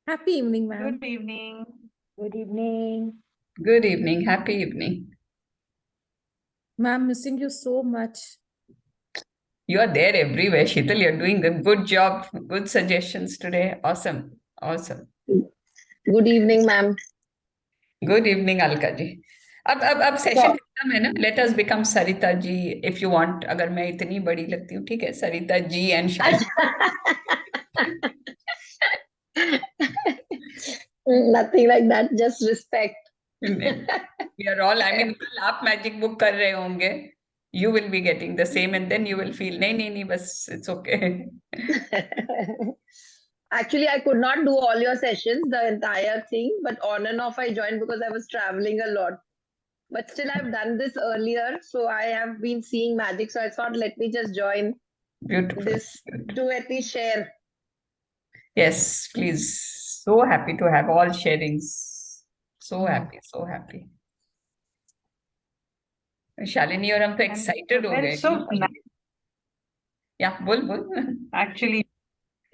Happy evening, ma'am. Good evening. Good evening. Good evening. Happy evening. Ma'am, missing you so much. You are there everywhere, Sheetal. You're doing a good job. Good suggestions today. Awesome. Awesome. Good evening, ma'am. Good evening, Alka ji. अब session खत्म है ना. Let us become Sarita ji if you want. अगर मैं इतनी बड़ी लगती हूँ, ठीक है. Sarita ji and Shai. Nothing like that, just respect. We are all. I mean, कल आप मैजिक बुक कर रहे होंगे. You will be getting the same, and then you will feel नहीं, बस it's okay. Actually, I could not do all your sessions, the entire thing, but on and off I joined because I was traveling a lot. But still, I've done this earlier, so I have been seeing magic. So I thought, let me just join Beautiful. this to at least share. Yes, please. So happy to have all sharings. So happy, so happy. Shalini और हम तो excited हो गए. So Yeah, बोल. actually,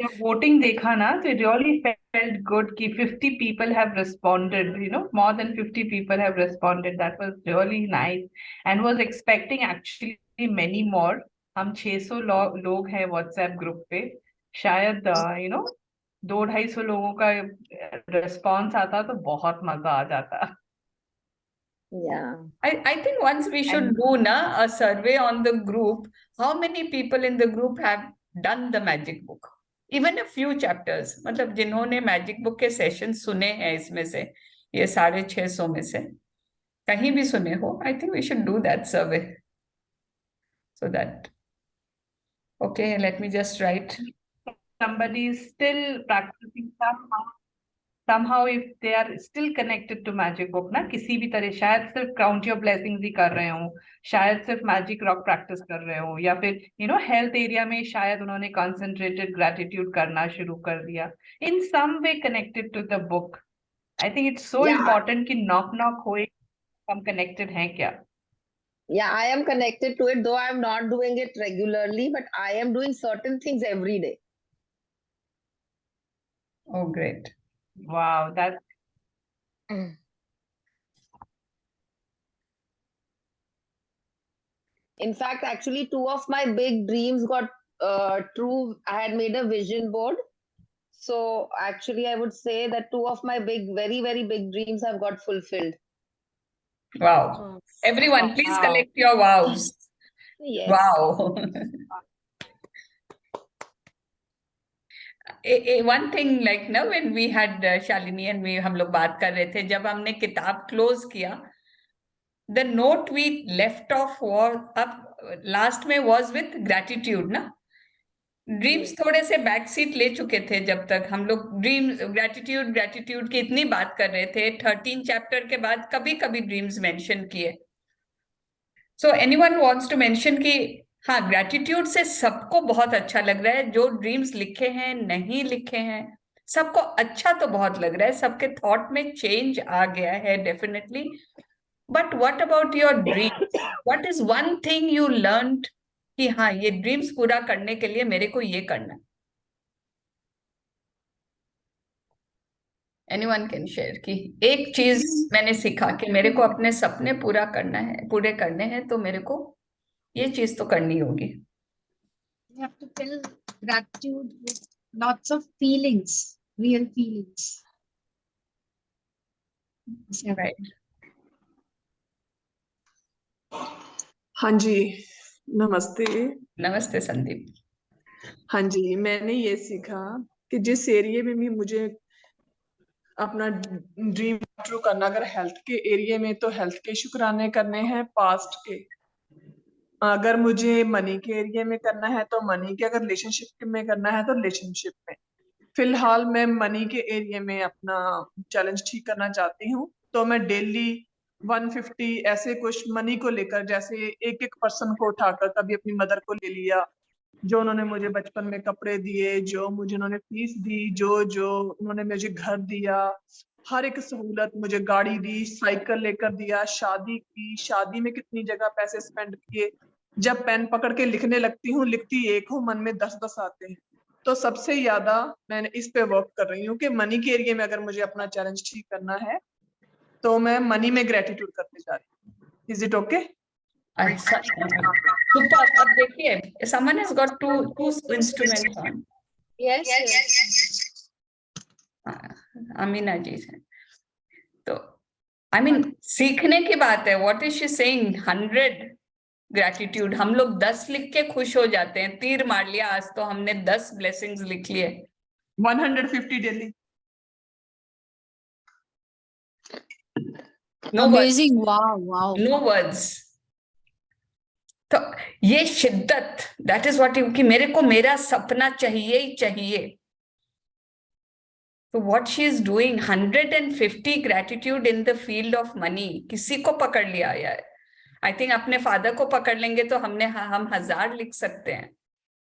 जब voting देखा ना, तो it really felt good कि 50 people have responded. More than 50 people have responded. That was really nice, and was expecting actually many more. हम 600 लोग हैं WhatsApp ग्रुप पे. शायद 200-250 लोगों का response आता तो बहुत मजा आ जाता. Yeah. I think once we should do a survey on the group. How many people in the group have done the magic book? Even a few chapters. मतलब जिन्होंने मैजिक बुक के सेशन सुने हैं इसमें से, ये 650 में से कहीं भी सुने हो, I think we should do that survey. So that. Okay, let me just write. Somebody is still practicing somehow if they are still connected to magic book ना किसी भी तरह, शायद सिर्फ count your blessings ही कर रहे हो, शायद सिर्फ magic rock practice कर रहे हो, या फिर health area में शायद उन्होंने concentrated gratitude करना शुरू कर दिया. In some way connected to the book. I think it's so important कि knock होए हम connected हैं क्या. Yeah, I am connected to it, though I am not doing it regularly, but I am doing certain things every day. Oh, great. Wow, that's In fact, actually, two of my big dreams got true. I had made a vision board. So actually, I would say that two of my very, very big dreams have got fulfilled. Wow. Everyone, please Wow. collect your wows. Yes. Wow. One thing like now when we had Shalini and हम लोग बात कर रहे थे, जब हमने किताब close किया, the note we left off was up last में was with gratitude ना. ड्रीम्स थोड़े से बैक सीट ले चुके थे जब तक हम लोग ड्रीम्स ग्रेटिट्यूड की इतनी बात कर रहे थे. 13 चैप्टर के बाद कभी कभी ड्रीम्स मेंशन किए. So anyone wants to mention कि हाँ, ग्रेटिट्यूड से सबको बहुत अच्छा लग रहा है. जो ड्रीम्स लिखे हैं, नहीं लिखे हैं, सबको अच्छा तो बहुत लग रहा है. सबके थॉट में चेंज आ गया है definitely. But what about your dreams? What is one thing you learned कि हाँ, ये ड्रीम्स पूरा करने के लिए मेरे को ये करना है? एनीवन कैन शेयर कि एक चीज मैंने सीखा कि मेरे को अपने सपने पूरे करने हैं, तो मेरे को ये चीज तो करनी होगी. You have to fill gratitude with lots of feelings, real feelings. Right. हाँ जी, नमस्ते. नमस्ते संदीप. हाँ जी, मैंने ये सीखा कि जिस एरिया में भी मुझे अपना ड्रीम ट्रू करना, अगर हेल्थ के एरिया में तो हेल्थ के शुक्राने करने हैं पास्ट के, अगर मुझे मनी के एरिया में करना है तो मनी के, अगर रिलेशनशिप में करना है तो रिलेशनशिप में. फिलहाल मैं मनी के एरिया में अपना चैलेंज ठीक करना चाहती हूँ, तो मैं डेली 150 ऐसे कुछ मनी को लेकर, जैसे एक एक पर्सन को उठाकर, कभी अपनी मदर को ले लिया, जो उन्होंने मुझे बचपन में कपड़े दिए, जो मुझे उन्होंने फीस दी, जो उन्होंने मुझे घर दिया, हर एक सहूलत, मुझे गाड़ी दी, साइकिल लेकर दिया, शादी की, शादी में कितनी जगह पैसे स्पेंड किए. जब पेन पकड़ के लिखने लगती हूँ, लिखती एक हूँ, मन में 10-10 आते हैं. तो सबसे ज्यादा मैंने इस पे वर्क कर रही हूँ कि मनी के एरिया में अगर मुझे अपना चैलेंज ठीक करना है तो मैं मनी में ग्रेटिट्यूड करने जा रही हूँ। Is it okay? अच्छा, सुपर। अब देखिए, someone has got two instruments on. Yes. Amina जी से तो आई मीन सीखने की बात है। What is she saying? 100 gratitude. हम लोग 10 लिख के खुश हो जाते हैं। तीर मार लिया, आज तो हमने 10 ब्लेसिंग्स लिख लिए। 150 daily. No Amazing. Wow. No words. तो ये शिद्दत, दैट इज व्हाट कि मेरे को मेरा सपना चाहिए ही चाहिए। तो what she is doing, 150 gratitude in the field of money. किसी को पकड़ लिया यार। आई थिंक अपने फादर को पकड़ लेंगे तो हम 1000 लिख सकते हैं।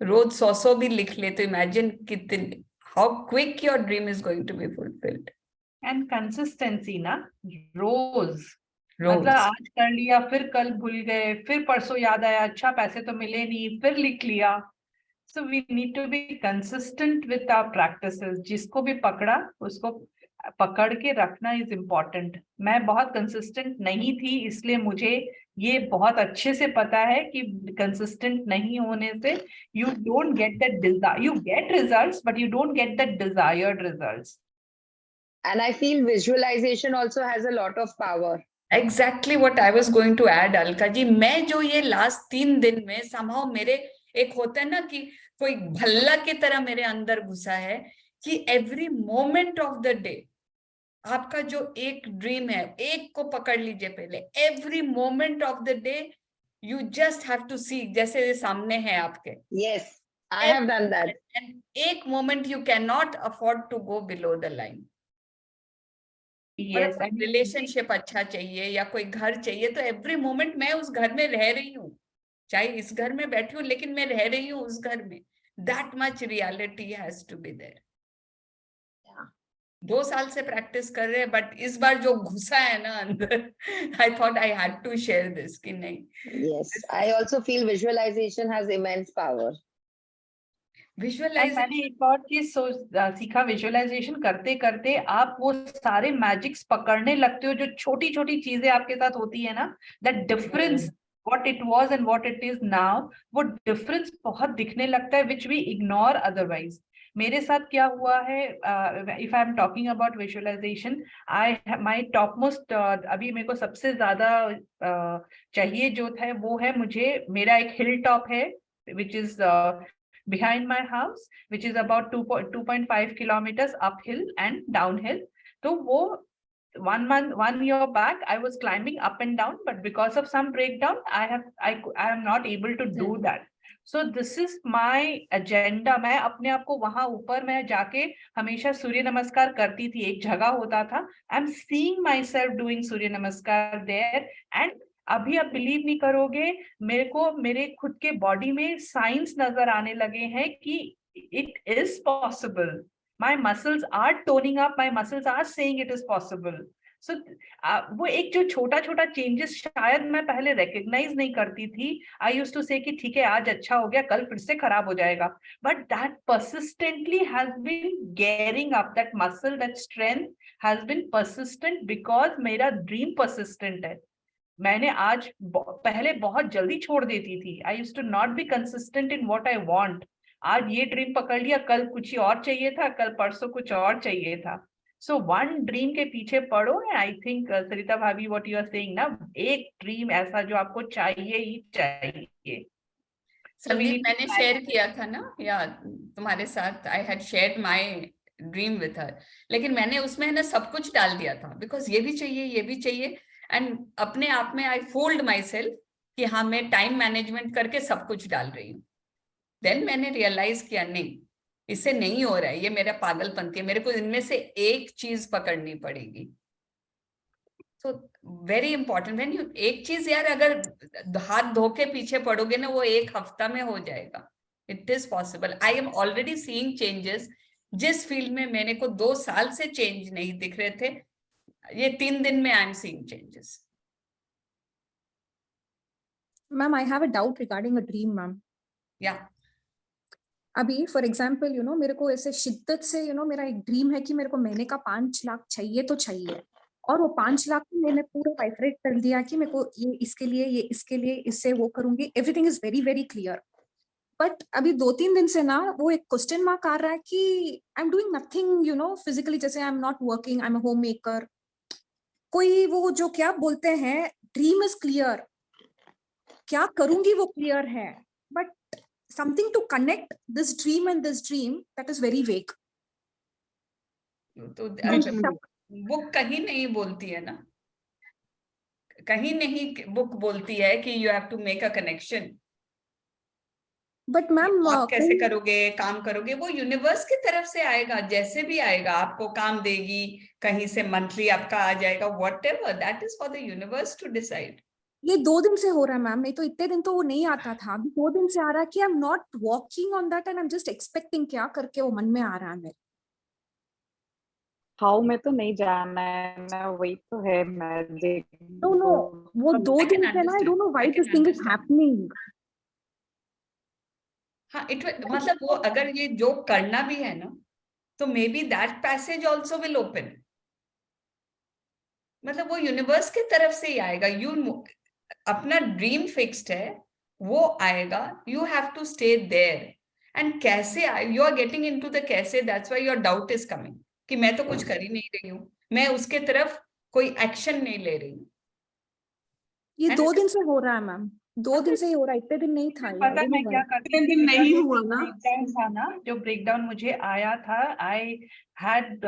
रोज 100 भी लिख ले तो इमेजिन कितने, how quick your dream is going to be fulfilled. And consistency ना, रोज रोज मतलब आज कर लिया, फिर कल भूल गए, फिर परसों याद आया, अच्छा पैसे तो मिले नहीं, फिर लिख लिया। So we need to be consistent with our practices. जिसको भी पकड़ा उसको पकड़ के रखना इज इम्पोर्टेंट। मैं बहुत कंसिस्टेंट नहीं थी, इसलिए मुझे ये बहुत अच्छे से पता है कि कंसिस्टेंट नहीं होने से you don't get that desire, you get results but you don't get that desired results. And I feel visualization also has a lot of power. Exactly what I was going to add Alka ji. मैं जो ये last 3 दिन में somehow मेरे एक होता है ना कि कोई भल्ला की तरह मेरे अंदर घुसा है कि every moment of the day आपका जो एक ड्रीम है, एक को पकड़ लीजिए पहले। Every moment of the day you just have to see, जैसे ये सामने है आपके। Yes, I have done that. And एक moment you can not afford to go below the line. Yes, relationship अच्छा चाहिए या कोई घर चाहिए तो एवरी मोमेंट मैं उस घर में रह रही हूँ, चाहे इस घर में बैठी हूँ लेकिन मैं रह रही हूँ उस घर में। That much reality has to be there. 2 साल से प्रैक्टिस कर रहे हैं बट इस बार जो घुसा है ना अंदर, I thought I had to share this कि नहीं। Yes, I also feel visualization has immense power. Visualize मैंने एक और चीज सीखा, विजुअलाइजेशन करते करते आप वो सारे मैजिक्स पकड़ने लगते हो जो छोटी छोटी चीजें आपके साथ होती है ना, that difference what it was and what it is now, वो डिफरेंस बहुत दिखने लगता है विच वी इग्नोर अदरवाइज। मेरे साथ क्या हुआ है, if I am talking about visualization, I my top most, अभी मेरे को सबसे ज्यादा चाहिए जो था वो है, मुझे मेरा एक हिल टॉप है which is behind my house, which is about 2.5 kilometers uphill and downhill. So wo 1 year back I was climbing up and down, but because of some breakdown I am not able to do that. So this is my agenda. मैं अपने आप को वहां ऊपर मैं जाके हमेशा सूर्य नमस्कार करती थी, एक जगह होता था। I am seeing myself doing सूर्य नमस्कार there, and अभी आप बिलीव नहीं करोगे, मेरे को मेरे खुद के बॉडी में साइंस नजर आने लगे हैं कि it is possible. My muscles are toning up, my muscles are saying it is possible. So वो एक जो छोटा छोटा चेंजेस शायद मैं पहले रिकॉग्नाइज नहीं करती थी। आई यूज्ड टू से कि ठीक है आज अच्छा हो गया, कल फिर से खराब हो जाएगा, but that persistently has been gearing up, that muscle, that strength has been persistent because मेरा ड्रीम परसिस्टेंट है। मैंने आज पहले बहुत जल्दी छोड़ देती थी, I used to not be consistent in what I want. आज ये ड्रीम पकड़ लिया, कल कुछ ही और चाहिए था, कल परसों कुछ और चाहिए था। सो वन ड्रीम के पीछे पड़ो। आई थिंक सरिता भाभी व्हाट यू आर सेइंग ना, एक ड्रीम ऐसा जो आपको चाहिए ही चाहिए। संदीप मैंने शेयर किया था ना या तुम्हारे साथ, I had shared my dream with her, लेकिन मैंने उसमें ना सब कुछ डाल दिया था बिकॉज ये भी चाहिए ये भी चाहिए। एंड अपने आप में आई फूल्ड माई सेल्फ कि हाँ मैं टाइम मैनेजमेंट करके सब कुछ डाल रही हूँ। देन मैंने रियलाइज किया नहीं, इससे नहीं हो रहा है, ये मेरा पागलपंती है, मेरे को इनमें से एक चीज पकड़नी पड़ेगी। तो वेरी इंपॉर्टेंट व्हेन यू, एक चीज यार अगर हाथ धो के पीछे पड़ोगे ना वो 1 हफ्ता में हो जाएगा। It is possible. I am already seeing changes. जिस फील्ड में मेरे को 2 साल से चेंज नहीं दिख रहे थे, ये 3 दिन में I am seeing changes. Ma'am, I have a doubt regarding a dream, ma'am. Yeah. अभी फॉर एग्जाम्पल मेरे को ऐसे शिद्दत से मेरा एक ड्रीम है कि मेरे को महीने का 5 लाख चाहिए तो चाहिए, और वो 5 लाख को मैंने पूरा बाइफरेट कर दिया कि मेरे को ये इसके लिए, ये इसके लिए, इससे वो करूंगी, everything is very very clear. But अभी 2-3 दिन से ना वो एक क्वेश्चन मार्क आ रहा है कि I am doing nothing physically, जैसे I am not working, I am a homemaker, कोई वो जो क्या बोलते हैं, ड्रीम इज क्लियर, क्या करूंगी वो क्लियर है, but something to connect this dream and this dream, that is very vague. तो बिल्कुल। बुक कहीं नहीं बोलती है ना, कहीं नहीं बुक बोलती है कि you have to make a connection. But ma'am आप कैसे करोगे, काम करोगे, वो यूनिवर्स की तरफ से आएगा, जैसे भी आएगा, आपको काम देगी, कहीं से मंथली आपका आ जाएगा, whatever, that is for the universe to decide. ये 2 दिन से हो रहा है मैम, नहीं तो इतने दिन तो वो नहीं आता था, अभी 2 दिन से आ रहा है कि I am not working on that and I am just expecting, क्या करके वो मन में आ रहा है मेरे। हाउ में तो नहीं जाना है ना, वही तो है मैजिक। नो नो, वो 2 I can दिन से ना, आई understand. Don't know I why can this thing is understand. Happening. हाँ, मतलब वो अगर ये जो करना भी है ना, तो may be that passage also will open, मतलब वो यूनिवर्स की तरफ से ही आएगा। अपना ड्रीम फिक्स्ड है, वो आएगा, you have to stay there. And कैसे you are getting into the कैसे, that's why your doubt is coming कि मैं तो कुछ कर ही नहीं रही हूँ, मैं उसके तरफ कोई एक्शन नहीं ले रही हूँ। ये And 2 it's- दिन से हो रहा है मैम, 2 दिन से ही हो रहा है, इतने दिन नहीं था ये। पता है मैं क्या करती इतने दिन थी? नहीं जो हुआ ना। ब्रेकडाउन था ना, जो ब्रेकडाउन मुझे आया था, आई हैड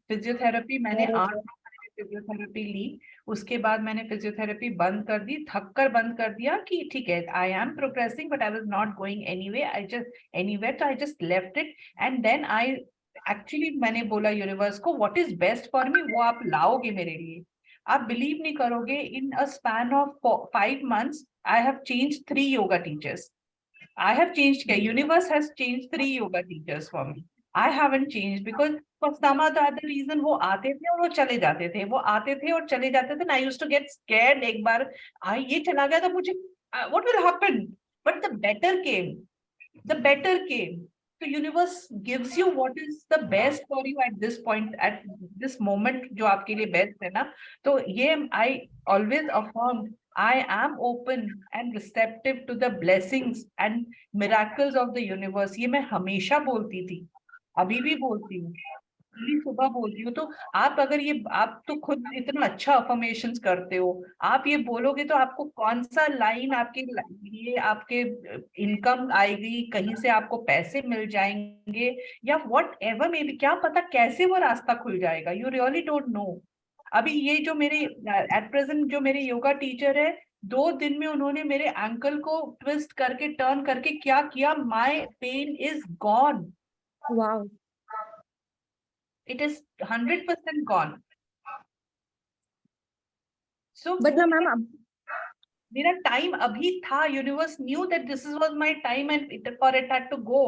फिजियोथेरेपी, मैंने 8 महीने फिजियोथेरेपी ली। उसके बाद मैंने फिजियोथेरेपी बंद कर दी, थककर बंद कर दिया कि ठीक है, I am progressing but I was not going anywhere, तो I just left it. And then I actually मैंने बोला यूनिवर्स को, what is best for me वो आप लाओगे मेरे लिए। आप बिलीव नहीं करोगे, in a span of 5 months I have changed 3 yoga teachers. I have changed, universe has changed 3 yoga teachers for me. I haven't changed because for some other reason वो आते थे और वो चले जाते थे, वो आते थे और चले जाते थे। I used to get scared, एक बार ये चला गया तो मुझे what will happen? But the better came. The better came. So universe gives you what is the best for you at this point, at this moment, जो आपके लिए best है ना। तो ये I always affirmed, I am open and receptive to the blessings and miracles of the universe. ये मैं हमेशा बोलती थी, अभी भी बोलती हूँ, सुबह बोलती हूँ। तो आप अगर ये, आप तो खुद इतना अच्छा अफर्मेशंस करते हो, आप ये बोलोगे तो आपको कौन सा लाइन आपके लिए, आपके इनकम आएगी, कहीं से आपको पैसे मिल जाएंगे, या व्हाट एवर मे बी, क्या पता कैसे वो रास्ता खुल जाएगा, यू रियली डोंट नो। अभी ये जो मेरे एट प्रेजेंट जो मेरे योगा टीचर है, 2 दिन में उन्होंने मेरे एंकल को ट्विस्ट करके, टर्न करके क्या किया, my pain is gone. Wow, It is 100% gone. So but ना मैम अब मेरा टाइम अभी था, universe knew that this was my time and for it had to go.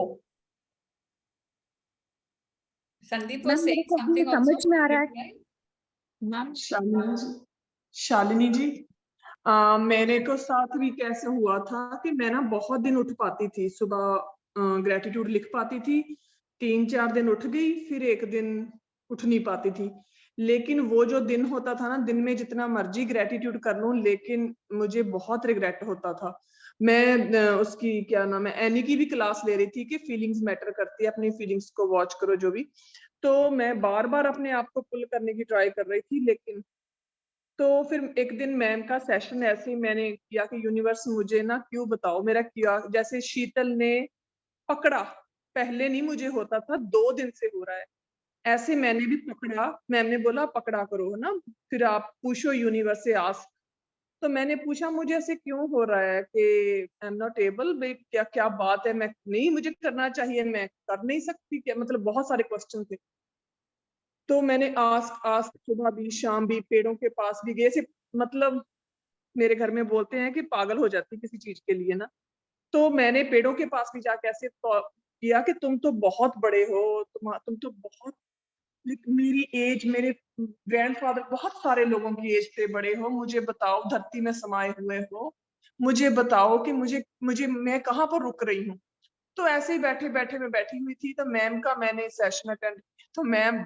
Sandeep ma'am was मेरे saying को अभी ये something समझ also. में आ रहा है। Reply? मैम शालिनी जी, मेरे को साथ भी कैसे हुआ था कि मैं ना बहुत दिन उठ पाती थी, सुबह ग्रेटिट्यूड लिख पाती थी, 3-4 दिन उठ गई, फिर एक दिन उठ नहीं पाती थी। लेकिन वो जो दिन होता था ना, दिन में जितना मर्जी ग्रेटिट्यूड कर लूं, लेकिन मुझे बहुत रिग्रेट होता था। मैं उसकी क्या नाम है, एनी की भी क्लास ले रही थी कि फीलिंग्स मैटर करती है, अपनी फीलिंग्स को वॉच करो जो भी। तो मैं बार बार अपने आप को पुल करने की ट्राई कर रही थी, लेकिन तो फिर एक दिन मैम का सेशन ऐसे ही मैंने किया कि यूनिवर्स मुझे ना क्यों बताओ मेरा क्या, जैसे शीतल ने पकड़ा, पहले नहीं मुझे होता था, 2 दिन से हो रहा है, ऐसे मैंने भी पकड़ा। मैम ने बोला पकड़ा करो है ना, फिर आप पूछो यूनिवर्स से, आस्क। तो मैंने पूछा मुझे ऐसे क्यों हो रहा है कि आई एम नॉट एबल, भाई क्या क्या बात है, मैं नहीं, मुझे करना चाहिए, मैं कर नहीं सकती क्या, मतलब बहुत सारे क्वेश्चन थे। तो मैंने आस्क आस्क सुबह भी शाम भी पेड़ों के पास भी गए, मतलब मेरे घर में बोलते हैं कि पागल हो जाती किसी चीज के लिए ना। तो मैंने पेड़ों के पास भी जाके ऐसे किया कि तुम तो बहुत बड़े हो, तुम तो बहुत, मेरी एज, मेरे ग्रैंडफादर बहुत सारे लोगों की एज से बड़े हो, मुझे बताओ, धरती में समाये हुए हो, मुझे बताओ कि मुझे मुझे मैं कहाँ पर रुक रही हूँ। तो ऐसे ही बैठे बैठे मैं बैठी हुई थी, तो मैम का मैंने सेशन अटेंड किया। तो मैम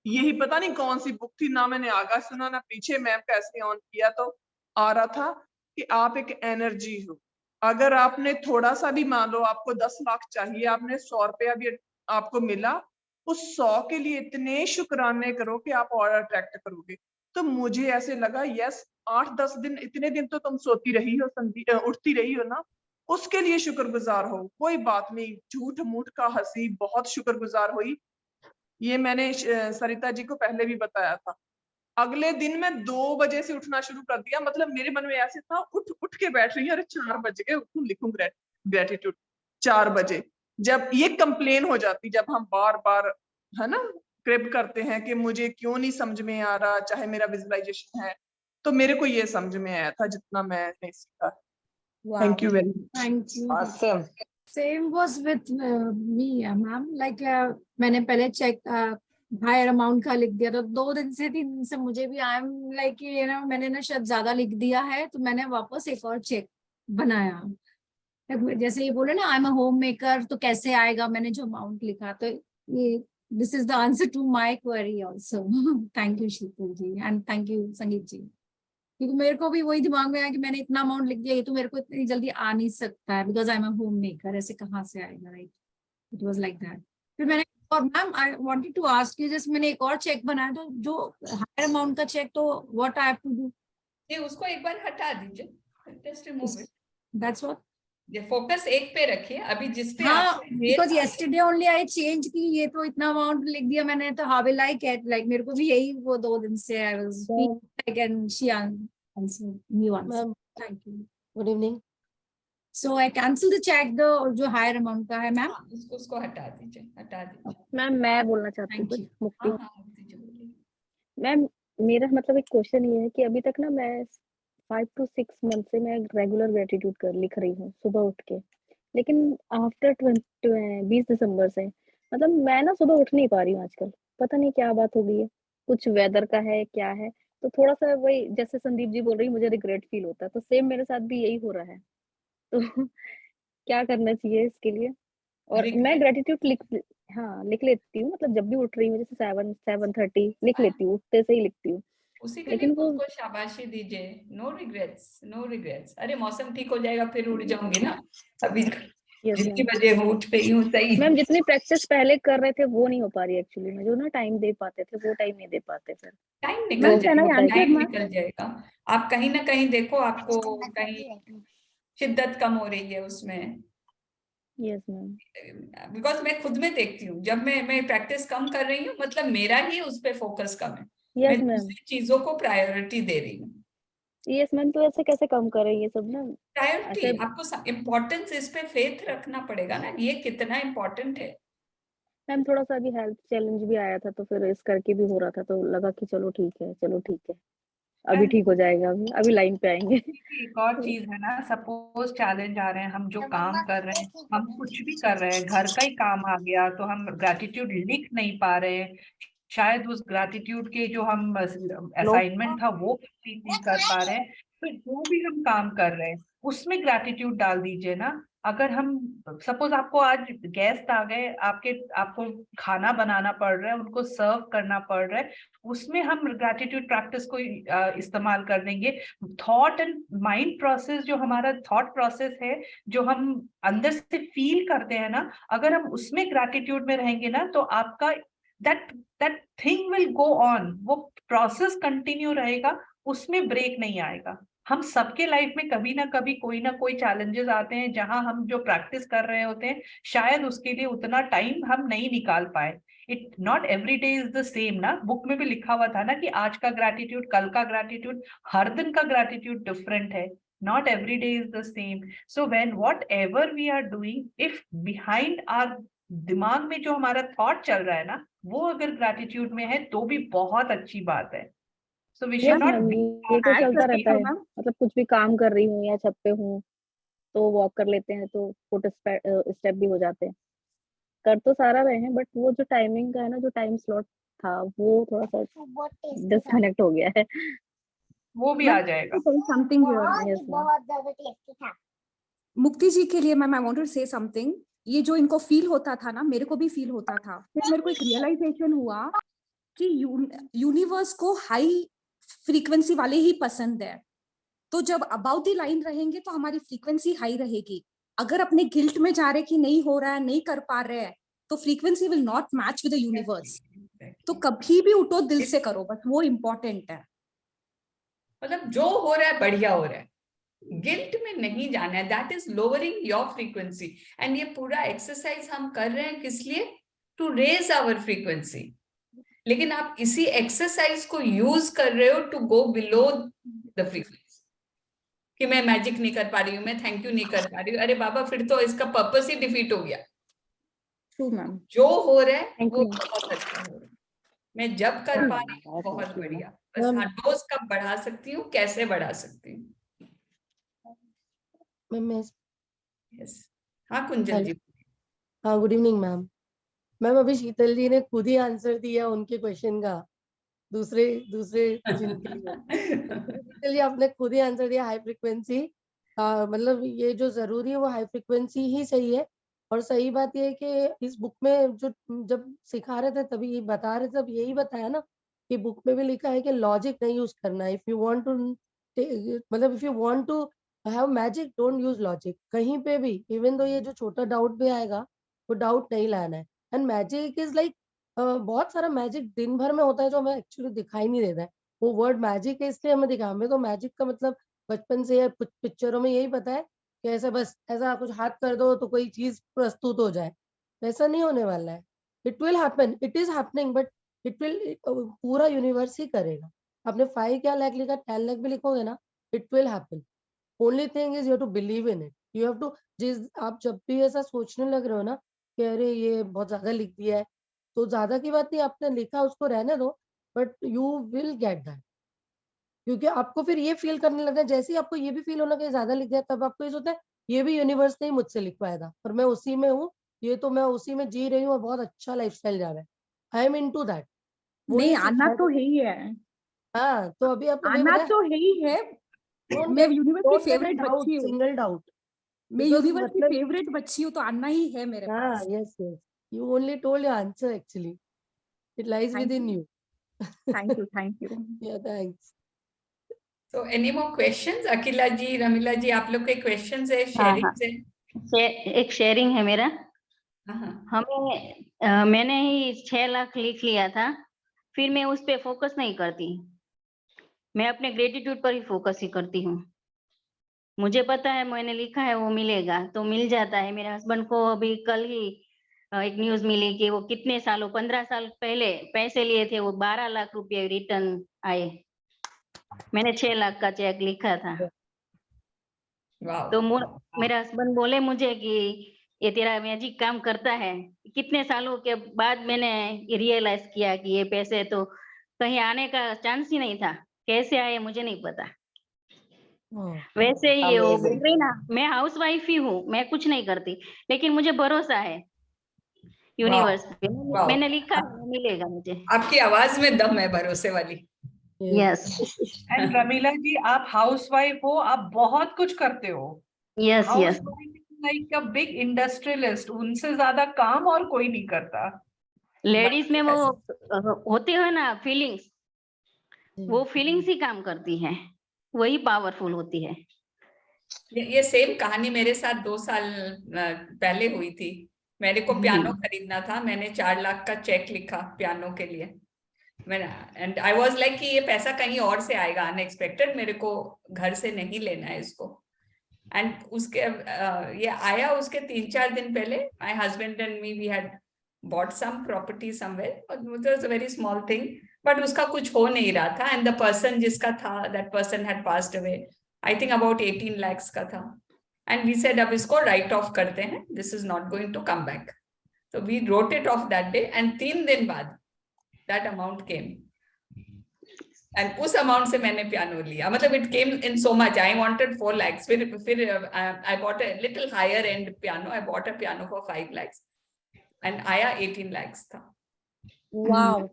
यही पता नहीं कौन सी बुक थी, ना मैंने आगा सुना ना पीछे, मैम का ऐसे ऑन किया तो आ रहा था कि आप एक एनर्जी हो। अगर आपने थोड़ा सा भी, मान लो आपको 10 लाख चाहिए, आपने 100 रुपया भी आपको मिला, उस 100 के लिए इतने शुक्राने करो कि आप और अट्रैक्ट करोगे। तो मुझे ऐसे लगा यस, 8-10 दिन, इतने दिन तो तुम सोती रही हो, उठती रही हो ना, उसके लिए शुक्रगुजार हो। कोई बात नहीं, झूठ मूठ का हंसी, बहुत शुक्रगुजार हुई। ये मैंने सरिता जी को पहले भी बताया था। अगले दिन मैं 2 बजे से उठना शुरू कर दिया। मतलब मेरे मन में ऐसे था, उठ उठ के बैठ रही है, अरे 4 बज गए, उठूं लिखूं ग्रेटिट्यूड 4 बजे। जब ये कंप्लेन हो जाती, जब हम बार बार, है ना, क्रिप करते हैं कि मुझे क्यों नहीं समझ में आ रहा, चाहे मेरा विजुअलाइजेशन है, तो मेरे को ये समझ में आया था जितना मैंने सीखा। Thank you very much. Thank you. Awesome. Same was with me, ma'am. Like मैंने पहले चेक हायर अमाउंट का लिख दिया, तो 2 दिन से 3 दिन से मुझे भी आई एम लाइक यू नो मैंने ना शायद ज्यादा लिख दिया है, तो मैंने वापस एक और चेक बनाया। जैसे ये बोले ना I am a homemaker, तो कैसे आएगा, मैंने जो अमाउंट लिखा, तो ये this is the answer to my query also. Thank you Sheetal ji and thank you Sangeet ji, क्योंकि मेरे को भी वही दिमाग में आया कि मैंने इतना अमाउंट लिख दिया, ये तो मेरे को इतनी जल्दी आ नहीं सकता है, because I am a homemaker, ऐसे कहाँ से आएगा, right? It was like that. फिर मैंने, और ma'am I wanted to ask you, जैसे मैंने एक और चेक बनाया, तो जो हायर अमाउंट का चेक, तो what I have to do? ये उसको एक बार हटा दीजिए, just remove it. That's what, ये फोकस एक पे रखिए अभी, जिस पे हाँ, आपको ढेर बिकॉज सारे- यस्टरडे ओनली आई चेंज की, ये तो इतना अमाउंट लिख दिया मैंने, तो how will I get, like मेरे को भी यही वो 2 दिन से I was like, and she answer new answer, thank you, good evening. So I cancel the cheque, the जो हायर अमाउंट का है मैम, हाँ, उसको हटा दीजिए, हटा दीजिए। मैम मैं बोलना चाहती हूँ थैंक कुछ, यू। मुक्ति। हाँ हाँ, मुक्ति जी बोलिए। मैम मेरा मतलब एक क्वेश्चन ये है कि अभी तक ना मैं 5 to 6 मंथ से मैं रेगुलर ग्रेटिट्यूड कर लिख रही हूँ सुबह उठ के, लेकिन आफ्टर 20 दिसंबर से मतलब मैं ना सुबह उठ नहीं पा रही हूँ आजकल, पता नहीं क्या बात हो गई है, कुछ वेदर का है क्या है, तो थोड़ा सा वही जैसे संदीप जी बोल रही मुझे रिग्रेट फील होता है, तो सेम मेरे साथ भी यही हो रहा है, तो क्या करना चाहिए इसके लिए? और मैं Regret- ग्रेटिट्यूड लिख लेती हूँ, मतलब जब भी उठ रही हूँ जैसे 7:30 लिख लेती हूँ, उठते से ही लिखती हूँ, उसी के लिए लेकिन वो खुद को शाबाशी दीजिए, नो रिग्रेट्स, नो रिग्रेट्स। अरे मौसम ठीक हो जाएगा फिर उठ जाऊंगी ना, अभी यस जितनी मैम। बजे हूँ उठ रही हूँ, सही मैम जितनी प्रैक्टिस पहले कर रहे थे वो नहीं हो पा रही एक्चुअली में, जो ना टाइम दे पाते थे वो टाइम नहीं दे पाते फिर। टाइम वो निकल होता है जाएगा, कि टाइम निकल जाएगा। आप कहीं ना कहीं देखो, आपको कहीं शिद्दत कम हो रही है उसमें, यस मैम। बिकॉज मैं खुद में देखती हूँ, जब मैं प्रैक्टिस कम कर रही हूँ, मतलब मेरा ही उस पे फोकस कम है, मैं यस मैम। दूसरी चीजों को प्रायोरिटी दे रही हूँ। यस मैम, तो ऐसे कैसे कम कर रही है सब ना प्रायोरिटी, ऐसे? आपको इम्पोर्टेंस इस पे फेथ रखना पड़ेगा ना, ये कितना इम्पोर्टेंट है। मैम थोड़ा सा अभी हेल्थ चैलेंज भी आया था, तो फिर इस करके भी हो रहा था, तो लगा कि चलो ठीक है, चलो ठीक है, अभी ठीक हो जाएगा, अभी लाइन पे आएंगे। एक और चीज है ना, सपोज चैलेंज आ रहे हैं, हम जो काम कर रहे हैं, हम कुछ भी कर रहे हैं, घर का ही काम आ गया, तो हम ग्रैटिट्यूड लिख नहीं पा रहे हैं, शायद उस ग्रैटिट्यूड के जो हम असाइनमेंट था वो कंप्लीट नहीं कर पा रहे हैं, तो जो भी हम काम कर रहे हैं उसमें ग्रैटिट्यूड डाल दीजिए ना। अगर हम, सपोज आपको आज गेस्ट आ गए, आपको खाना बनाना पड़ रहा है, उनको सर्व करना पड़ रहा है, उसमें हम ग्रैटिट्यूड प्रैक्टिस को इस्तेमाल कर देंगे। थॉट एंड माइंड प्रोसेस, जो हमारा थॉट प्रोसेस है, जो हम अंदर से फील करते हैं ना, अगर हम उसमें ग्रैटिट्यूड में रहेंगे ना, तो आपका that thing will go on, वो प्रोसेस कंटिन्यू रहेगा, उसमें ब्रेक नहीं आएगा। हम सबके लाइफ में कभी ना कोई चैलेंजेस आते हैं, जहां हम जो प्रैक्टिस कर रहे होते हैं, शायद उसके लिए उतना टाइम हम नहीं निकाल पाए। It not every day is the same ना, बुक में भी लिखा हुआ था ना कि आज का ग्रैटिट्यूड, कल का ग्रैटिट्यूड, हर दिन का ग्रैटिट्यूड डिफरेंट है, not every day is the same. So when whatever we are doing, if behind our दिमाग में जो हमारा थॉट चल रहा है ना, वो अगर ग्रैटिट्यूड में है तो भी बहुत अच्छी बात है। So we should yes not ma'am, be ये तो ऐड चलता करती रहता हूँ है, मैम। मतलब कुछ भी काम कर रही हूँ या छत पे हूँ तो वॉक कर लेते हैं, तो फुट स्टेप भी हो जाते हैं, कर तो सारा रहे हैं, बट वो जो टाइमिंग का है ना, जो टाइम स्लॉट था वो थोड़ा सा डिस्कनेक्ट हो गया है। वो भी आ जाएगा। Something here, yes ma'am. Mukti ji के लिए ma'am I want to say something ये जो इनको फील होता था ना, मेरे को भी फील होता था। फिर मेरे को एक रियलाइजेशन हुआ कि यूनिवर्स को हाई फ्रीक्वेंसी वाले ही पसंद है। तो जब अबाउट द लाइन रहेंगे तो हमारी फ्रीक्वेंसी हाई रहेगी। अगर अपने गिल्ट में जा रहे कि नहीं हो रहा है, नहीं कर पा रहे हैं, तो frequency will not match with the universe. तो कभी भी उठो, दिल से करो, बस वो इम्पोर्टेंट है। मतलब जो हो रहा है बढ़िया हो रहा है, गिल्ट में नहीं जाना है, that is lowering your frequency. And ये पूरा एक्सरसाइज हम कर रहे हैं किस लिए? To raise our frequency. लेकिन आप इसी एक्सरसाइज को यूज कर रहे हो to go below the frequency, कि मैं मैजिक नहीं कर पा रही हूँ, मैं थैंक यू नहीं कर पा रही हूँ। अरे बाबा, फिर तो इसका पर्पस ही डिफीट हो गया। True ma'am. जो हो रहा है Thank वो you. बहुत अच्छा हो रहा है। मैं जब कर पा रही हूँ बहुत बढ़िया। बस हाँ, डोज कब बढ़ा सकती हूँ, कैसे बढ़ा सकती हूँ। यस, हाँ कुंजल जी। हाँ, गुड इवनिंग मैम। मैम अभी शीतल जी ने खुद ही आंसर दिया उनके क्वेश्चन का, दूसरे जिनके लिए। शीतल जी आपने खुद ही आंसर दिया, हाई फ्रीक्वेंसी। मतलब ये जो जरूरी है वो हाई फ्रीक्वेंसी ही सही है। और सही बात ये है कि इस बुक में जो जब सिखा रहे थे तभी ये बता रहे थे, तब यही बताया ना कि बुक में भी लिखा है कि लॉजिक नहीं यूज करना है। इफ यू वांट टू, मतलब if you want to have magic, don't use logic कहीं पे भी। इवन तो ये जो छोटा डाउट भी आएगा वो डाउट नहीं लाना है। एंड मैजिक इज लाइक, बहुत सारा मैजिक दिन भर में होता है जो हमें एक्चुअली दिखाई नहीं देता है। वो वर्ड मैजिक है इसलिए हमें दिखा, हमें तो मैजिक का मतलब बचपन से या कुछ पिक्चरों में यही पता है कि ऐसा बस ऐसा कुछ हाथ कर दो तो कोई चीज प्रस्तुत हो जाए। वैसा नहीं होने वाला है। It will happen, it is happening, but it will, पूरा यूनिवर्स ही करेगा। आपने 5 क्या लाख लिखा, 10 लाख भी लिखोगे ना, it will happen. Only thing is you have to believe in it. You have to, आप जब भी ऐसा सोचने लग रहे हो ना कि अरे ये बहुत ज्यादा लिख दिया है, तो ज्यादा की बात नहीं, आपने लिखा उसको रहने दो, but you will get that. क्योंकि आपको फिर ये फील करने लगता है, जैसे ही आपको ये भी फील होना कि ज्यादा लिख दिया, तब आपको ये सोचता है ये भी यूनिवर्स ने ही मुझसे लिखवाया था और मैं उसी में हूँ, ये तो मैं उसी में जी रही हूँ और बहुत अच्छा लाइफस्टाइल जा रहा है। I am into that. वो नहीं, ये आना सिखाया तो था। है ही है, हाँ, तो अभी आपने वही आना बताया, तो है ही है। डोंट मैं गेट, यूनिवर्स की don't get a favourite doubt, बच्ची हूँ, सिंगल डाउट। मैं बिकॉज यूनिवर्स की मतलब, फेवरेट बच्ची हूँ, तो आना ही है मेरे हाँ, पास। Yes yes, you only told your answer actually, it lies with thank in you, you. Thank you, thank you. Yeah thanks. So any more questions? Akila ji, Ramila ji, आप लोग के questions है, हाँ शेयरिंग हाँ, है? एक शेयरिंग है मेरा। हाँ, हमें मैंने ही 6 लाख लिख लिया था, फिर मैं उस पे फोकस नहीं करती, मैं अपने ग्रेटिट्यूड पर ही फोकस ही करती हूँ। मुझे पता है मैंने लिखा है वो मिलेगा तो मिल जाता है। मेरे हस्बैंड को अभी कल ही एक न्यूज मिली कि वो कितने सालों 15 साल पहले पैसे लिए थे, वो 12 लाख रुपए रिटर्न आए। मैंने 6 लाख का चेक लिखा था। तो मेरे हस्बैंड बोले मुझे कि ये तेरा मैजिक काम करता है। कितने सालों के बाद मैंने रियलाइज किया कि ये पैसे तो कहीं आने का चांस ही नहीं था, कैसे आए मुझे नहीं पता। वैसे ही वो बोल रही ना, मैं हाउस वाइफ ही हूँ, मैं कुछ नहीं करती, लेकिन मुझे भरोसा है यूनिवर्स पे। मैंने लिखा है वो मिलेगा मुझे। आपकी आवाज में दम है भरोसे वाली। यस एंड रमीला जी, आप हाउसवाइफ हो, आप बहुत कुछ करते हो। Yes yes. Housewife like a big industrialist, उनसे ज्यादा काम और कोई नहीं करता। लेडीज में वो होते हैं ना फीलिंग्स, वो फीलिंग्स ही काम करती है, वही पावरफुल होती है। ये सेम कहानी मेरे साथ 2 साल पहले हुई थी। मेरे को पियानो खरीदना था, मैंने 4 लाख का चेक लिखा पियानो के लिए। एंड आई वाज लाइक कि ये पैसा कहीं और से आएगा अनएक्सपेक्टेड, मेरे को घर से नहीं लेना है इसको। एंड उसके ये आया उसके 3-4 दिन पहले। My husband and me we had bought some property somewhere, it was a very small thing, but उसका कुछ हो नहीं रहा था। एंड द पर्सन जिसका था, that person had passed away, I think about 18 lakhs का था। एंड वी सेड अब इसको राइट ऑफ करते हैं, this is not going to come back. तो we wrote it off that day and 3 दिन बाद दैट अमाउंट केम। एंड उस अमाउंट से मैंने पियानो लिया। मतलब it came in so much, I wanted 4 lakhs। फिर I bought a little higher and piano, I bought a piano for 5 lakhs and आया 18 lakhs था। Wow.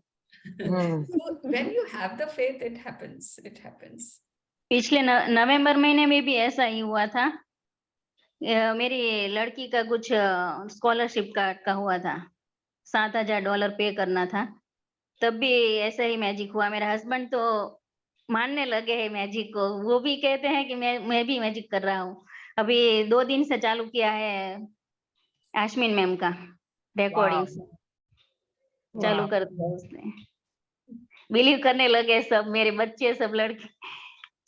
So when you have the faith, it happens, it happens. पिछले नवंबर महीने में भी ऐसा ही हुआ था। मेरी लड़की का कुछ स्कॉलरशिप का हुआ था, $7,000 पे करना था, तब भी ऐसा ही मैजिक हुआ। मेरा हस्बैंड तो मानने लगे हैं मैजिक को, वो भी कहते हैं कि मैं भी मैजिक कर रहा हूँ। अभी 2 दिन से चालू किया है, आश्मिन मैम का रिकॉर्डिंग्स चालू कर दिया उसने। बिलीव करने लगे सब, मेरे बच्चे सब, लड़के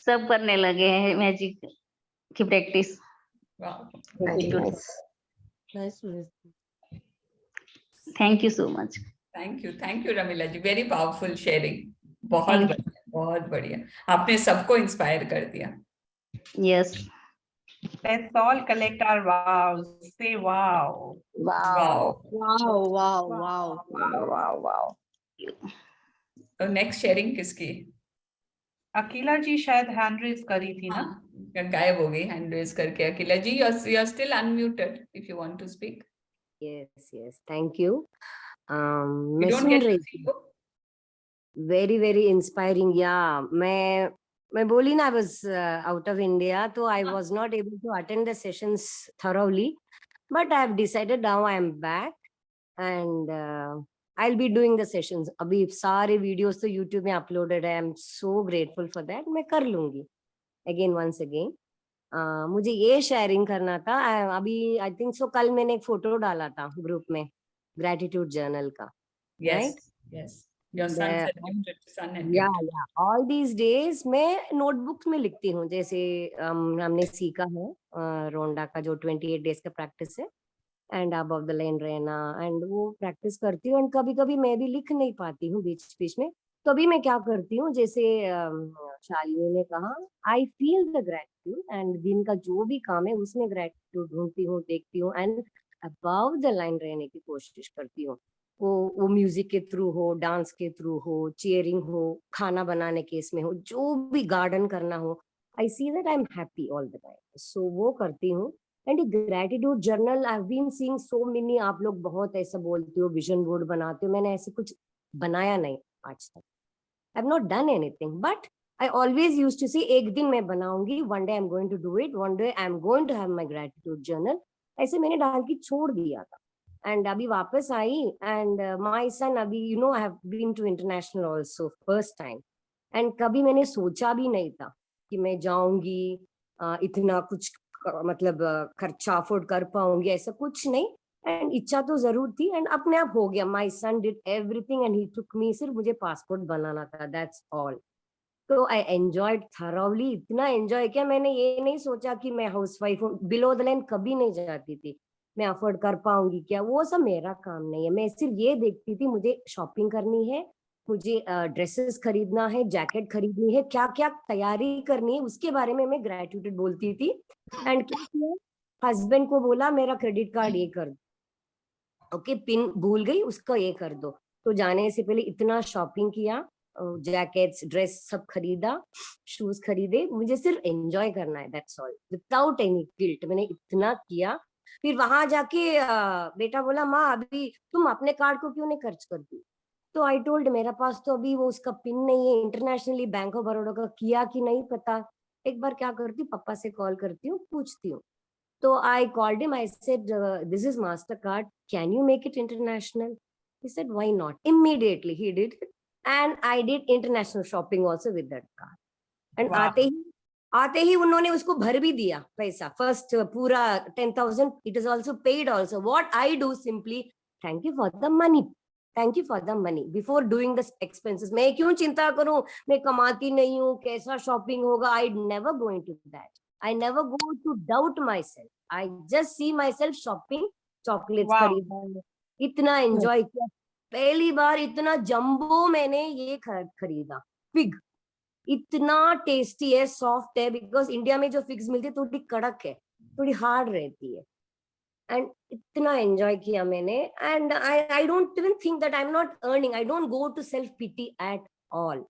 सब करने लगे हैं मैजिक की practice. Nice. Thank you so much. Thank you Ramila ji, very powerful sharing, बहुत Thank बढ़िया, बहुत बढ़िया, आपने सबको इंस्पायर कर दिया। Yes. Let's all collect our vows. Say wow. Wow. Wow. तो नेक्स्ट शेयरिंग किसकी? अकीला जी शायद हैंड रेज करी थी ना? गायब हो गई हैंड रेज करके। अकीला जी, you are still unmuted if you want to speak. Yes, thank you. We मैं don't सुन get to रही see थी, you. very inspiring. Yeah, मैं बोली ना, I was out of India, so I was not able to attend the sessions thoroughly, but I have decided now I am back and I'll be doing the sessions. अभी सारे videos तो YouTube में uploaded है. I'm so grateful for that. मैं कर लूंगी once again. मुझे ये शेयरिंग करना था अभी, आई थिंक सो कल मैंने एक फोटो डाला था ग्रुप में ग्रेटिट्यूड जर्नल का, right? Your son said gifted, son had या gifted. ऑल दीज डेज मैं नोटबुक में लिखती हूँ, जैसे हमने सीखा है रोंडा का जो 28 डेज का प्रैक्टिस है, एंड अबव द लाइन रहना, एंड वो प्रैक्टिस करती हूँ। एंड कभी कभी मैं भी लिख नहीं पाती हूँ बीच बीच में, तो अभी मैं क्या करती हूँ, जैसे शालिनी ने कहा, I feel the gratitude, and दिन का जो भी काम है उसमें ग्रेटिट्यूड ढूंढती हूँ, देखती हूँ, एंड अबव द लाइन रहने की कोशिश करती हूँ। वो म्यूजिक के थ्रू हो, डांस के थ्रू हो, चीयरिंग हो, खाना बनाने के इसमें हो, जो भी गार्डन करना हो, I see that I am happy all the time, so वो करती हूँ। And gratitude journal I have been seeing so many, आप लोग बहुत ऐसा बोलते हो, विजन बोर्ड बनाते हो, मैंने ऐसे कुछ बनाया नहीं आज तक, I have not done anything, but I always used to say एक दिन मैं बनाऊंगी, one day I'm going to do it, one day I'm going to have my gratitude journal, ऐसे मैंने डाल के छोड़ दिया था। एंड अभी वापस आई, एंड माय सन, अभी you know I have been to international also first time, and कभी मैंने सोचा भी नहीं था कि मैं जाऊंगी, इतना कुछ मतलब खर्चा अफोर्ड कर पाऊंगी, ऐसा कुछ नहीं, एंड इच्छा तो जरूर थी, एंड अपने आप हो गया। My son did everything and he took me, सिर्फ मुझे पासपोर्ट बनाना था, दैट्स ऑल। तो आई एंजॉयड थॉरली, इतना एंजॉय किया, मैंने ये नहीं सोचा कि मैं हाउसवाइफ हूँ, बिलो द लाइन कभी नहीं जाती थी, मैं अफोर्ड कर पाऊंगी क्या, वो सब मेरा काम नहीं है। मैं सिर्फ ये देखती थी, मुझे शॉपिंग करनी है, मुझे ड्रेसेस खरीदना है, जैकेट खरीदनी है, क्या क्या तैयारी करनी है, उसके बारे में मैं ग्रेटिट्यूड बोलती थी। एंड क्या किया, हस्बैंड को बोला मेरा क्रेडिट कार्ड ये कर दो, ओके, पिन भूल गई, उसका ये कर दो। तो जाने से पहले इतना शॉपिंग किया, जैकेट्स, ड्रेस सब खरीदा, शूज खरीदे, मुझे सिर्फ एंजॉय करना है, that's all, without any guilt. मैंने इतना किया। फिर वहां जाके बेटा बोला, माँ अभी तुम अपने कार्ड को क्यों नहीं खर्च करती? तो आई टोल्ड, मेरा पास तो अभी वो उसका पिन नहीं है, इंटरनेशनली बैंक ऑफ बड़ौदा का किया कि नहीं पता, एक बार क्या करती हूँ, पापा से कॉल करती हूँ, पूछती हूँ। तो I called him, I said this is master card, can you make it international? He said, why not? Immediately he did it, and I did international shopping also with that card. And Wow. आते ही उन्होंने उसको भर भी दिया पैसा, first पूरा 10,000, it is also paid also. What I do simply, thank you for the money, thank you for the money before doing the expenses. मैं क्यों चिंता करूं, मैं कमाती नहीं हूँ, कैसा शॉपिंग होगा, I never go into that. I never go to doubt myself. I just see myself shopping, chocolates खरीदा, इतना एंजॉय किया। पहली बार इतना जंबो मैंने ये खरीदा, फिग, इतना टेस्टी है, सॉफ्ट है, बिकॉज इंडिया में जो फिग्स मिलती है थोड़ी कड़क है, थोड़ी हार्ड रहती है, एंड इतना एंजॉय किया मैंने। And I don't even think that I am not earning, I don't go to self pity at all.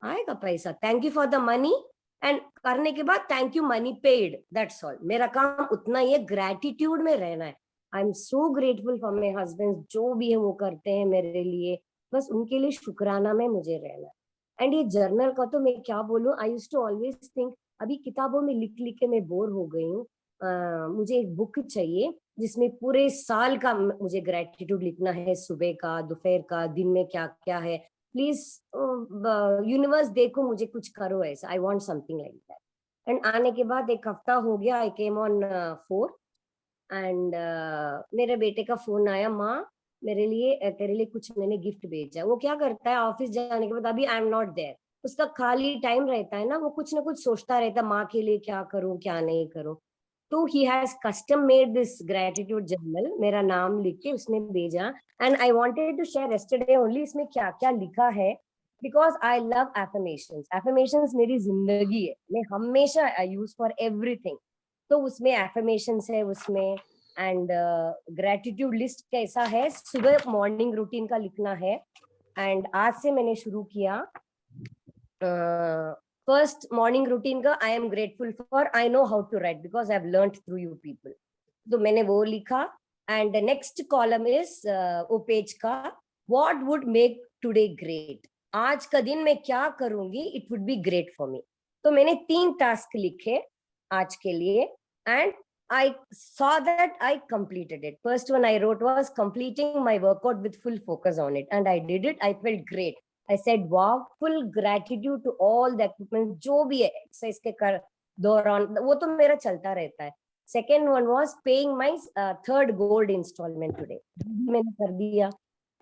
आएगा पैसा, thank you for the money, and करने के बाद thank you money paid, that's all. मेरा काम उतना ही है, ग्रेटिट्यूड में रहना है। I am so grateful for my husband, जो भी है वो करते हैं मेरे लिए, बस उनके लिए शुक्राना में मुझे रहना है। एंड ये जर्नल का तो मैं क्या बोलूं, I used to always think, अभी किताबों में लिख लिख के मैं बोर हो गई हूँ, मुझे एक बुक चाहिए जिसमें पूरे साल का मुझे ग्रेटिट्यूड लिखना है, सुबह का, दोपहर का, दिन में क्या क्या है, प्लीज यूनिवर्स देखो मुझे कुछ करो ऐसा, I want something like that. And आने के बाद एक हफ्ता हो गया, आई केम ऑन 4 एंड मेरे बेटे का फोन आया, माँ मेरे लिए तेरे लिए कुछ मैंने गिफ्ट भेजा। वो क्या करता है, ऑफिस जाने के बाद अभी आई एम नॉट देयर, उसका खाली टाइम रहता है ना, वो कुछ ना कुछ सोचता रहता है माँ के लिए क्या करूं क्या नहीं करूं। तो he has custom made this gratitude journal, मेरा नाम लिख के उसने भेजा and I wanted to share yesterday only इसमें क्या क्या लिखा है, because I love affirmations. Affirmations मेरी जिंदगी है, मैं हमेशा आई यूज फॉर एवरीथिंग। तो उसमें एफर्मेशंस है उसमें, एंड ग्रेटिट्यूड लिस्ट कैसा है, सुबह मॉर्निंग रूटीन का लिखना है। एंड आज से मैंने शुरू किया फर्स्ट मॉर्निंग रूटीन का, I am grateful for, I know how to write because I have learned through you people. तो मैंने वो लिखा। एंड नेक्स्ट कॉलम इज वो पेज का, what would make today great, आज का दिन मैं क्या करूंगी it would be great for me. तो मैंने 3 टास्क लिखे आज के लिए and I saw that I completed it. First one I wrote was completing my workout with full focus on it, and I did it. I felt great. I said, wow, full gratitude to all the equipment जो भी है exercise के कर दौरान, वो तो मेरा चलता रहता है। Second one was paying my third gold installment today. मैंने कर दिया।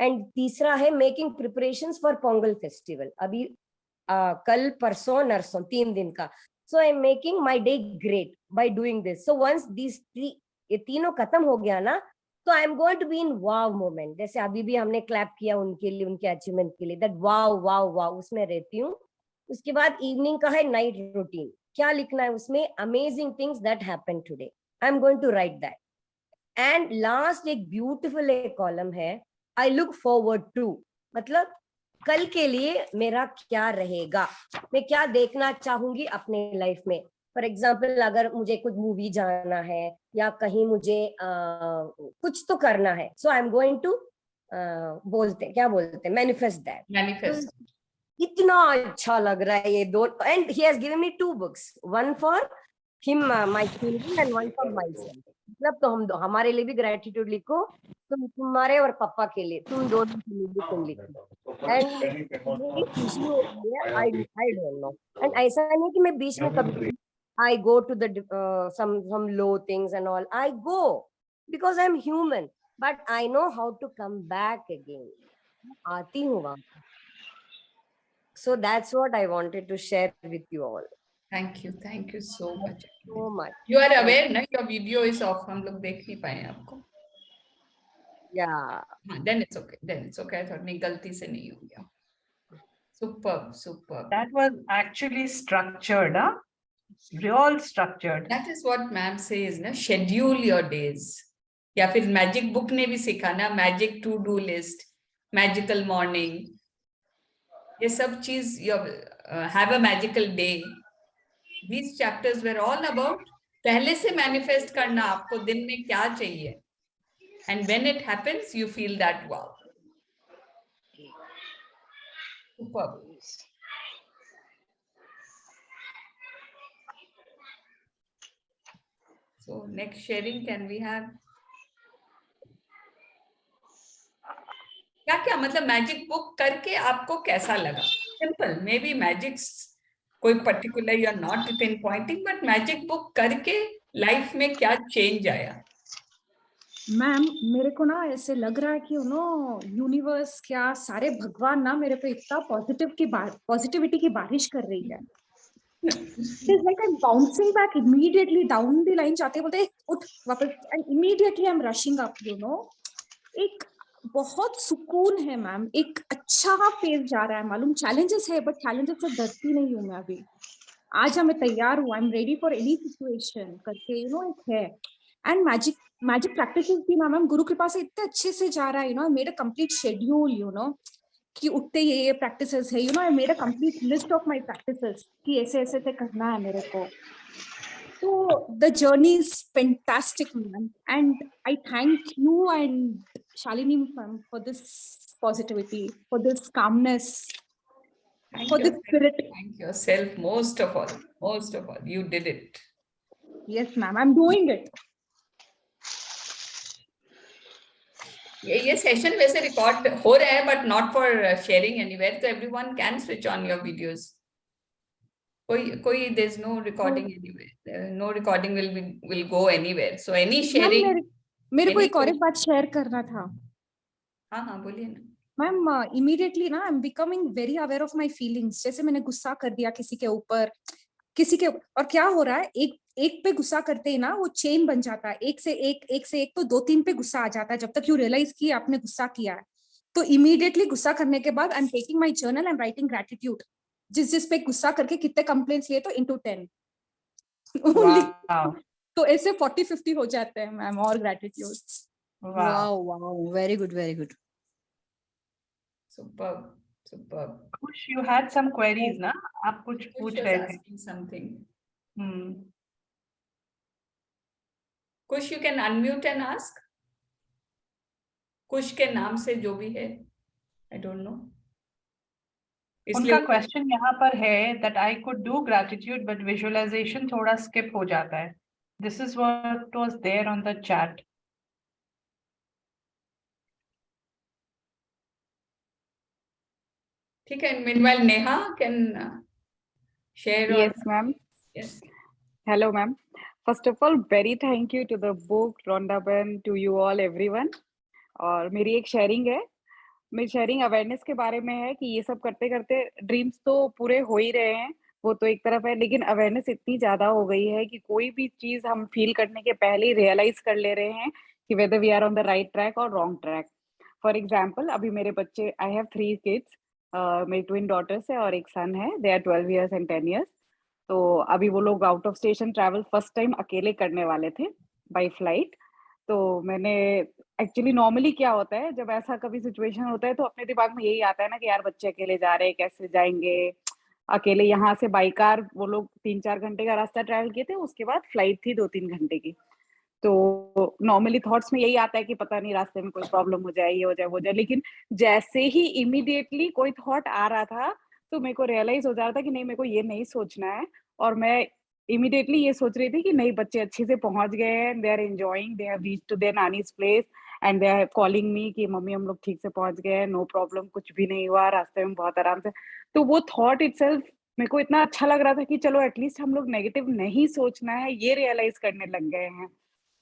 And तीसरा है making preparations for Pongal festival. अभी कल परसों नरसों 3 दिन का। So I'm making my day great by doing this. So once these 3 ये तीनों खत्म हो गया ना, तो I am going to be in wow moment. जैसे अभी भी हमने क्लैप किया उनके लिए, उनके अचीवमेंट के लिए, that wow wow wow उसमें रहती हूँ। उसके बाद इवनिंग का है नाइट रूटीन, क्या लिखना है उसमें, amazing things that happen today, I am going to write that. And last एक ब्यूटिफुल एक कॉलम है, आई लुक फॉरवर्ड टू, मतलब कल के लिए मेरा क्या रहेगा, मैं क्या देखना चाहूंगी अपने लाइफ में। फॉर एग्जाम्पल अगर मुझे कुछ मूवी जाना है या कहीं मुझे कुछ तो करना है, so I am going to क्या बोलते हैं मैनिफेस्ट दैट। मैनिफेस्ट। इतना अच्छा लग रहा है ये दो। And he has given me 2 books, one for him my children and one for my self. मतलब तो हमारे लिए भी ग्रेटिट्यूड लिखो, तुम्हारे और पापा के लिए, तुम दोनों के लिए भी तुम लिखो। एंड मेरी खुशी हो रही है, आई डोंट नो। एंड ऐसा नहीं कि मैं बीच में कभी I go to the some low things and all, I go because I am human, but I know how to come back again. आती हूँ वहाँ। So that's what I wanted to share with you all. Thank you so much. So much. You are aware ना, your video is off, हम लोग देख नहीं पाए आपको। Yeah. Then it's okay. I thought नहीं, गलती से नहीं हो गया। Superb. That was actually structured, huh? Real structured. That is what ma'am says ना, schedule your days. या फिर मैजिक बुक ने भी सिखा ना, magic to do list, magical morning, ये सब चीज, have a magical day, these chapters were all about पहले से मैनिफेस्ट करना आपको दिन में क्या चाहिए, and when it happens you feel that wow. Superb. So next sharing, can we have क्या मतलब मैजिक बुक करके आपको कैसा लगा? सिंपल, मे बी मैजिक्स कोई पर्टिकुलर या not pin pointing, but magic book करके लाइफ में क्या चेंज आया? मैम मेरे को ना ऐसे लग रहा है कि यूनिवर्स क्या सारे भगवान ना मेरे पे इतना पॉजिटिविटी की बारिश कर रही है। It's like I'm bouncing back immediately down the line, जाते बोलते उठ वापस, and immediately I'm rushing up, एक बहुत सुकून है मैम, एक अच्छा फेज जा रहा है। मालूम चैलेंजेस है, बट चैलेंजेस से डरती नहीं हूँ मैं अभी। आज मैं तैयार हूँ, I am ready for any situation करके एक है। एंड मैजिक प्रैक्टिसेस भी मैम गुरु कृपा से इतने अच्छे से जा रहा है। मेड अ कंप्लीट शेड्यूल कि उठते ये प्रैक्टिसेस है। I made a complete list of my practices कि ऐसे ऐसे करना है मेरे को। So the journey is fantastic, man, and I thank you and Shalini ma'am for this positivity, for this calmness, for this spirit. Thank yourself most of all. You did it. Yes, ma'am. I'm doing it. ये session वैसे record हो रहा है but not for sharing anywhere, तो everyone can switch on your videos. कोई there is no recording anywhere, no recording will go anywhere, so any sharing. मेरे को एक और बात शेयर करना था. हाँ बोलिए ना मैम. इमीडिएटली ना I am becoming very aware of my feelings. जैसे मैंने गुस्सा कर दिया किसी के ऊपर, और क्या हो रहा है, एक पे गुस्सा करते ही ना वो चेन बन जाता है, एक से एक तो 2-3 पे गुस्सा आ जाता है, जब तक यू रियलाइज कि आपने गुस्सा किया है. तो इमीडिएटली गुस्सा करने के बाद I am taking my journal, I am writing gratitude. जिस पे गुस्सा करके कितने कंप्लेंट्स लिए तो into 10. तो ऐसे 40-50 हो जाते हैं मैम. और gratitude. Wow, very good, very good. Superb. Kush, you had some queries ना, आप कुछ पूछ रहे थे. Something. Kush, you can unmute and ask. Kush के नाम से जो भी है, I don't know. उनका क्वेश्चन यहाँ पर है that I could do gratitude but visualization थोड़ा skip हो जाता है. This is what was there on the chat. ठीक है. Meanwhile, Neha can share. Yes, ma'am. Yes. Hello, ma'am. First of all, very thank you to the book, Rhonda Ben, to you all, everyone. और मेरी एक sharing है. मेरी sharing awareness के बारे में है कि ये सब करते करते ड्रीम्स तो पूरे हो ही रहे हैं, वो तो एक तरफ है, लेकिन अवेयरनेस इतनी ज्यादा हो गई है कि कोई भी चीज हम फील करने के पहले ही रियलाइज कर ले रहे हैं कि whether we are on the right track और रॉन्ग ट्रैक. फॉर एग्जाम्पल, अभी मेरे बच्चे, आई हैव 3 किड्स, मेरी ट्विन डॉटर्स है और एक सन है. They are 12 years and 10 years. तो अभी वो लोग out of station travel first time अकेले करने वाले थे बाय फ्लाइट. तो मैंने एक्चुअली नॉर्मली क्या होता है, जब ऐसा कभी सिचुएशन होता है तो अपने दिमाग में यही आता है ना कि यार बच्चे अकेले जा रहे हैं, कैसे जाएंगे अकेले. यहाँ से बाई कार वो लोग 3-4 घंटे का रास्ता ट्रैवल किए थे, उसके बाद फ्लाइट थी 2-3 घंटे की. तो नॉर्मली थॉट्स में यही आता है कि पता नहीं रास्ते में कोई प्रॉब्लम हो जाए, ये हो जाए, वो जाए. लेकिन जैसे ही इमीडिएटली कोई थॉट आ रहा था तो मेरे को रियलाइज हो जा रहा था कि नहीं, मेरे को ये नहीं सोचना है. और मैं इमीडिएटली ये सोच रही थी कि नहीं, बच्चे अच्छे से पहुंच गए हैं, they are enjoying, they have reached to their नानीज place and they are calling me कि मम्मी हम लोग ठीक से पहुंच गए हैं, नो प्रॉब्लम, कुछ भी नहीं हुआ, रास्ते में बहुत आराम से. तो वो थॉट इटसेल्फ मेरे को इतना अच्छा लग रहा था कि चलो एटलीस्ट हम लोग नेगेटिव नहीं सोचना है, ये रियलाइज करने लग गए हैं.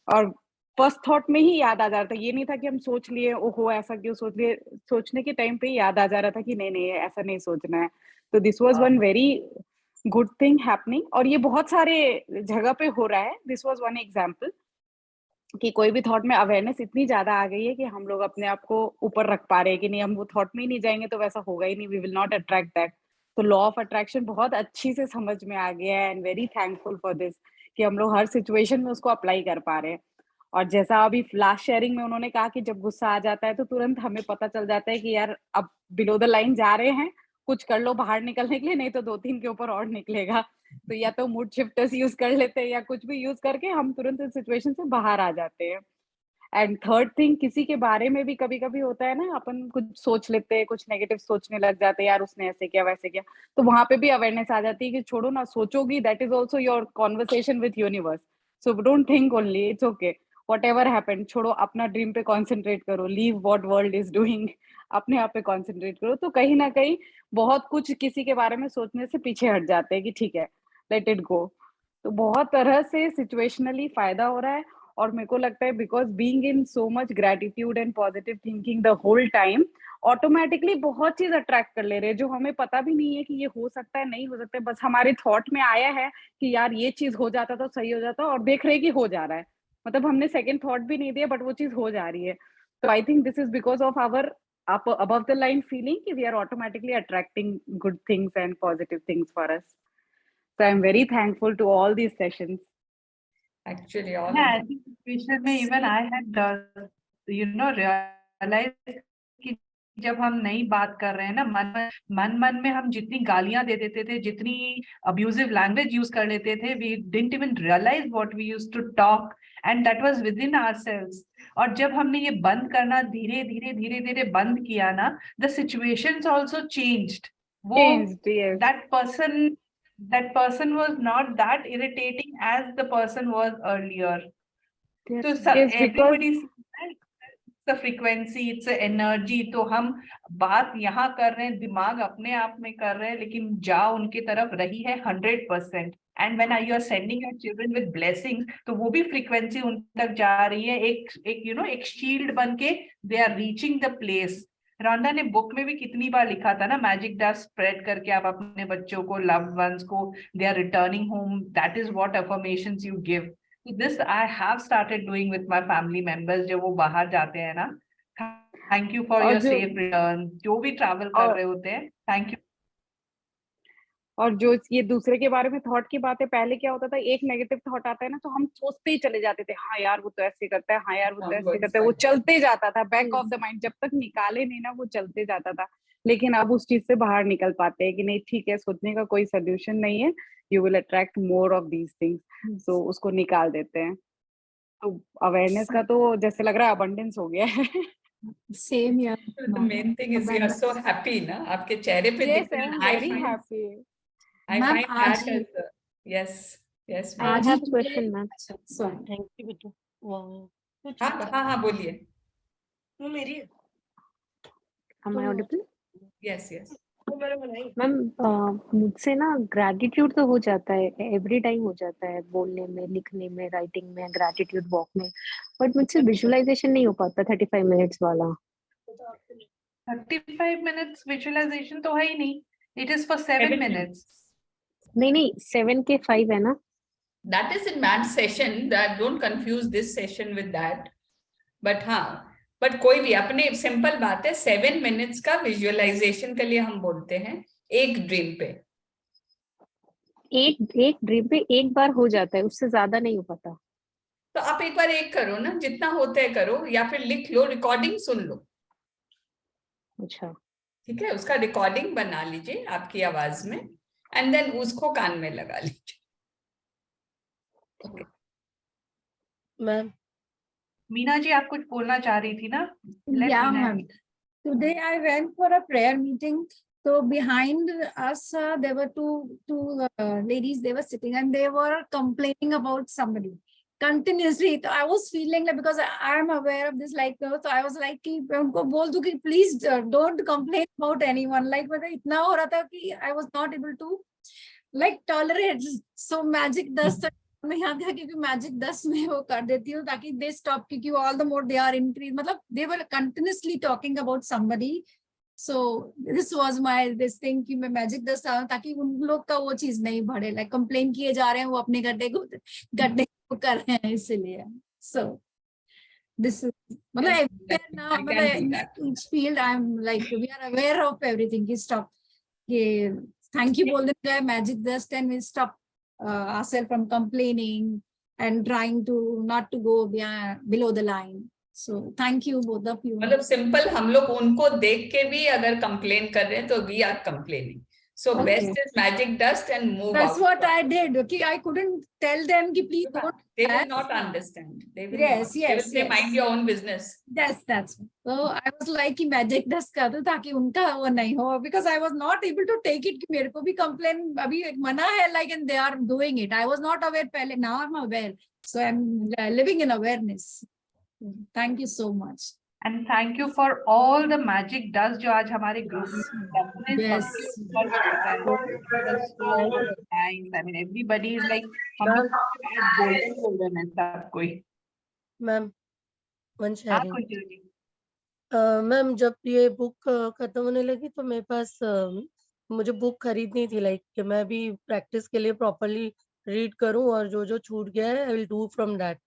और फर्स्ट थॉट में ही याद आ जा रहा था, ये नहीं था कि हम सोच लिए ओहो ऐसा क्यों सोच लिए, सोचने के टाइम पे याद आ जा रहा था कि नहीं ऐसा नहीं सोचना है. तो this was one very good thing happening. और ये बहुत सारे जगह पे हो रहा है. दिस वाज वन एग्जांपल कि कोई भी थॉट में अवेयरनेस इतनी ज्यादा आ गई है कि हम लोग अपने आप को ऊपर रख पा रहे हैं कि नहीं, हम वो थॉट में ही नहीं जाएंगे तो वैसा होगा ही नहीं, we will not attract that. तो लॉ ऑफ अट्रैक्शन बहुत अच्छी से समझ में आ गया है and very thankful for this कि हम लोग हर सिचुएशन में उसको अप्लाई कर पा रहे हैं. और जैसा अभी लास्ट शेयरिंग में उन्होंने कहा कि जब गुस्सा आ जाता है तो तुरंत हमें पता चल जाता है कि यार अब बिलो द लाइन जा रहे हैं, कुछ कर लो बाहर निकलने के लिए, नहीं तो 2-3 के ऊपर और निकलेगा. तो या तो मूड शिफ्टर्स यूज कर लेते हैं या कुछ भी यूज करके हम तुरंत इस सिचुएशन से बाहर आ जाते हैं. एंड थर्ड थिंग, किसी के बारे में भी कभी कभी होता है ना, अपन कुछ सोच लेते हैं, कुछ नेगेटिव सोचने लग जाते हैं, यार उसने ऐसे किया वैसे किया, तो वहां पे भी अवेयरनेस आ जाती है कि छोड़ो ना, सोचोगी that is also your conversation with universe. So don't think only, it's okay, whatever happened, छोड़ो, अपना ड्रीम पे कंसंट्रेट करो, leave what world is doing, अपने आप पे कंसंट्रेट करो. तो कहीं ना कहीं बहुत कुछ किसी के बारे में सोचने से पीछे हट जाते हैं कि ठीक है, लेट इट गो. तो बहुत तरह से सिचुएशनली फायदा हो रहा है. और मेरे को लगता है because being in so much gratitude and positive thinking the whole time, automatically बहुत चीज अट्रैक्ट कर ले रहे हैं जो हमें पता भी नहीं है कि ये हो सकता है, नहीं हो सकता है, बस हमारे थॉट में आया है कि यार ये चीज हो जाता तो सही हो जाता, और देख रहे कि हो जा रहा है, मतलब हमने सेकंड थॉट भी नहीं दिया बट वो चीज हो जा रही है. तो I think this is because of our above the line feeling कि we are automatically attracting good things and positive things for us. So I'm very thankful to all these sessions. Actually, all I think situation में even I had realized कि जब हम नई बात कर रहे हैं ना, मन में हम जितनी गालियां दे देते थे, जितनी अब्यूजिव लैंग्वेज यूज कर लेते थे, we didn't even realize what we used to talk and that was within ourselves. और जब हमने ये बंद करना धीरे धीरे बंद किया ना, the situations also changed. वो Changed, yes. that person that person was not that irritating as the person was earlier. So Yes, because everybody sees that it's a frequency, it's a energy. तो हम बात यहाँ कर रहे हैं, दिमाग अपने आप में कर रहे हैं, लेकिन जा उनके तरफ रही है 100%. And when you are sending your children with blessings, तो वो भी frequency उन तक जा रही है, एक you know एक shield बन के they are reaching the place. Rhonda ने बुक में भी कितनी बार लिखा था ना, मैजिक डस्ट स्प्रेड करके आप अपने बच्चों को, लव्ड वंस को, they are returning home, that is what affirmations you give. This I have started doing with my family members जब वो बाहर जाते हैं ना. Thank you for your safe return. जो भी ट्रैवल कर रहे होते हैं, थैंक यू. और जो ये दूसरे के बारे में थॉट की बात है, पहले क्या होता था, एक नेगेटिव थॉट आता है ना तो हम सोचते ही चले जाते थे, हाँ यार वो तो ऐसे करता है, हाँ यार वो तो ऐसे करता है, वो चलते जाता था बैक ऑफ द माइंड, जब तक निकाले नहीं ना वो चलते जाता था. लेकिन अब उस चीज से बाहर निकल पाते हैं कि नहीं ठीक है, सोचने का कोई सोल्यूशन नहीं है, you will attract more of these things, so उसको निकाल देते हैं. तो अवेयरनेस का तो जैसे लग रहा है अबंडेंस हो गया है. सेम यार. The main thing is you are so happy ना, आपके चेहरे पे Yes, दिख I am रहा है. very happy. I Ma'am, find आज that as yes, yes. I आज have ही a question, ma'am. Sorry. Thank you बेटू. वाह, हाँ बोलिए. वो मेरी Am I audible? Yes, yes. Ma'am मुझसे ना ग्रैटिट्यूड तो हो जाता है, एवरी टाइम हो जाता है, बोलने में, लिखने में, राइटिंग में, ग्रैटिट्यूड वॉक में, बट मुझसे विजुअलाइजेशन नहीं हो पाता 35 मिनट्स वाला. 35 minutes visualization तो है ही नहीं. It is for 7 minutes. नहीं 7 के 5 है ना. That is in that session. That don't confuse this session with that. But हाँ, but कोई भी अपने सिंपल बात है, 7 minutes का विजुअलाइजेशन के लिए हम बोलते हैं एक ड्रीम पे. एक ड्रीम पे एक बार हो जाता है, उससे ज्यादा नहीं हो पाता. तो आप एक बार एक करो ना, जितना होता है करो, या फिर लिख लो, रिकॉर्डिंग सुन लो. अच्छा ठीक है, उसका रिकॉर्डिंग बना लीजिए आपकी आवाज में, एंड देन उसको कान में लगा लीजिए. मैम. मीना जी आप कुछ बोलना चाह रही थी ना? Yeah, ma'am. Today I went for a prayer meeting. So behind us, there were two ladies. They were sitting and they were complaining about somebody continuously. So I was feeling like, because I am aware of this, like, so I was like, कि उनको बोल दूँ कि please don't complain about anyone. Like मतलब इतना हो रहा था कि I was not able to like tolerate. So magic dust मैं यहाँ था क्योंकि मैजिक 10 में वो कर देती हूँ ताकि दे स्टॉप, क्योंकि all the more they are increase, मतलब they were continuously talking about somebody. So this was my this thing कि मैं मैजिक 10 ताकि उन लोग का वो चीज नहीं बढ़े, लाइक कंप्लेन किए जा रहे हैं, वो अपने गड्ढे को कर रहे हैं, इसलिए. सो दिस मतलब एवरीवेयर नाउ, मतलब each field I am like we are aware of everything कि स्टॉप, ये थैंक यू बोल देते हैं magic 10 and we stop ourselves from complaining and trying to not to go below the line. So thank you both of you. मतलब simple, हम लोग उनको देख के भी अगर कंप्लेन कर रहे हैं तो we are complaining. So Okay. best is magic dust and move That's out. what I did. Okay, I couldn't tell them कि please don't. They will not understand. They will Yes, not. They yes, will say yes. mind your own business. That's so I was like कि magic dust कर दो ताकि उनका वो नहीं हो, because I was not able to take it कि मेरे को भी complain अभी मना है, like, and they are doing it. I was not aware पहले, now I'm aware. So I'm living in awareness. Thank you so much. And thank you for all the magic dust जो आज हमारे group में Yes. thanks. I mean everybody is like हम लोग golden है सब कोई. मैम वन हाँ शेयरिंग. कुछ नहीं. मैम जब ये बुक खत्म होने लगी तो मेरे पास मुझे बुक खरीदनी थी, लाइक कि मैं भी प्रैक्टिस के लिए प्रॉपरली रीड करूं और जो जो छूट गया है I will do from that.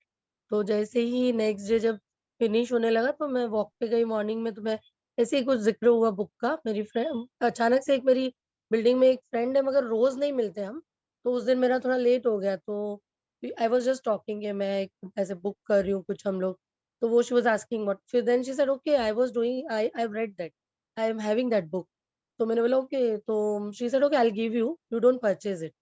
तो जैसे ही नेक्स्ट डे जब फिनिश होने लगा तो मैं वॉक पे गई मॉर्निंग में, तो मैं ऐसे ही कुछ जिक्र हुआ बुक का. मेरी फ्रेंड अचानक से, एक मेरी बिल्डिंग में एक फ्रेंड है मगर रोज नहीं मिलते हम, तो उस दिन मेरा थोड़ा लेट हो गया, तो आई वाज जस्ट टॉकिंग कि मैं ऐसे बुक कर रही हूँ कुछ हम लोग. तो वो शी वाज आस्किंग व्हाट, फिर then she said okay I was doing, I have read that, I am having that book. तो मैंने बोला ओके, तो she said okay I will give you, you don't purchase it.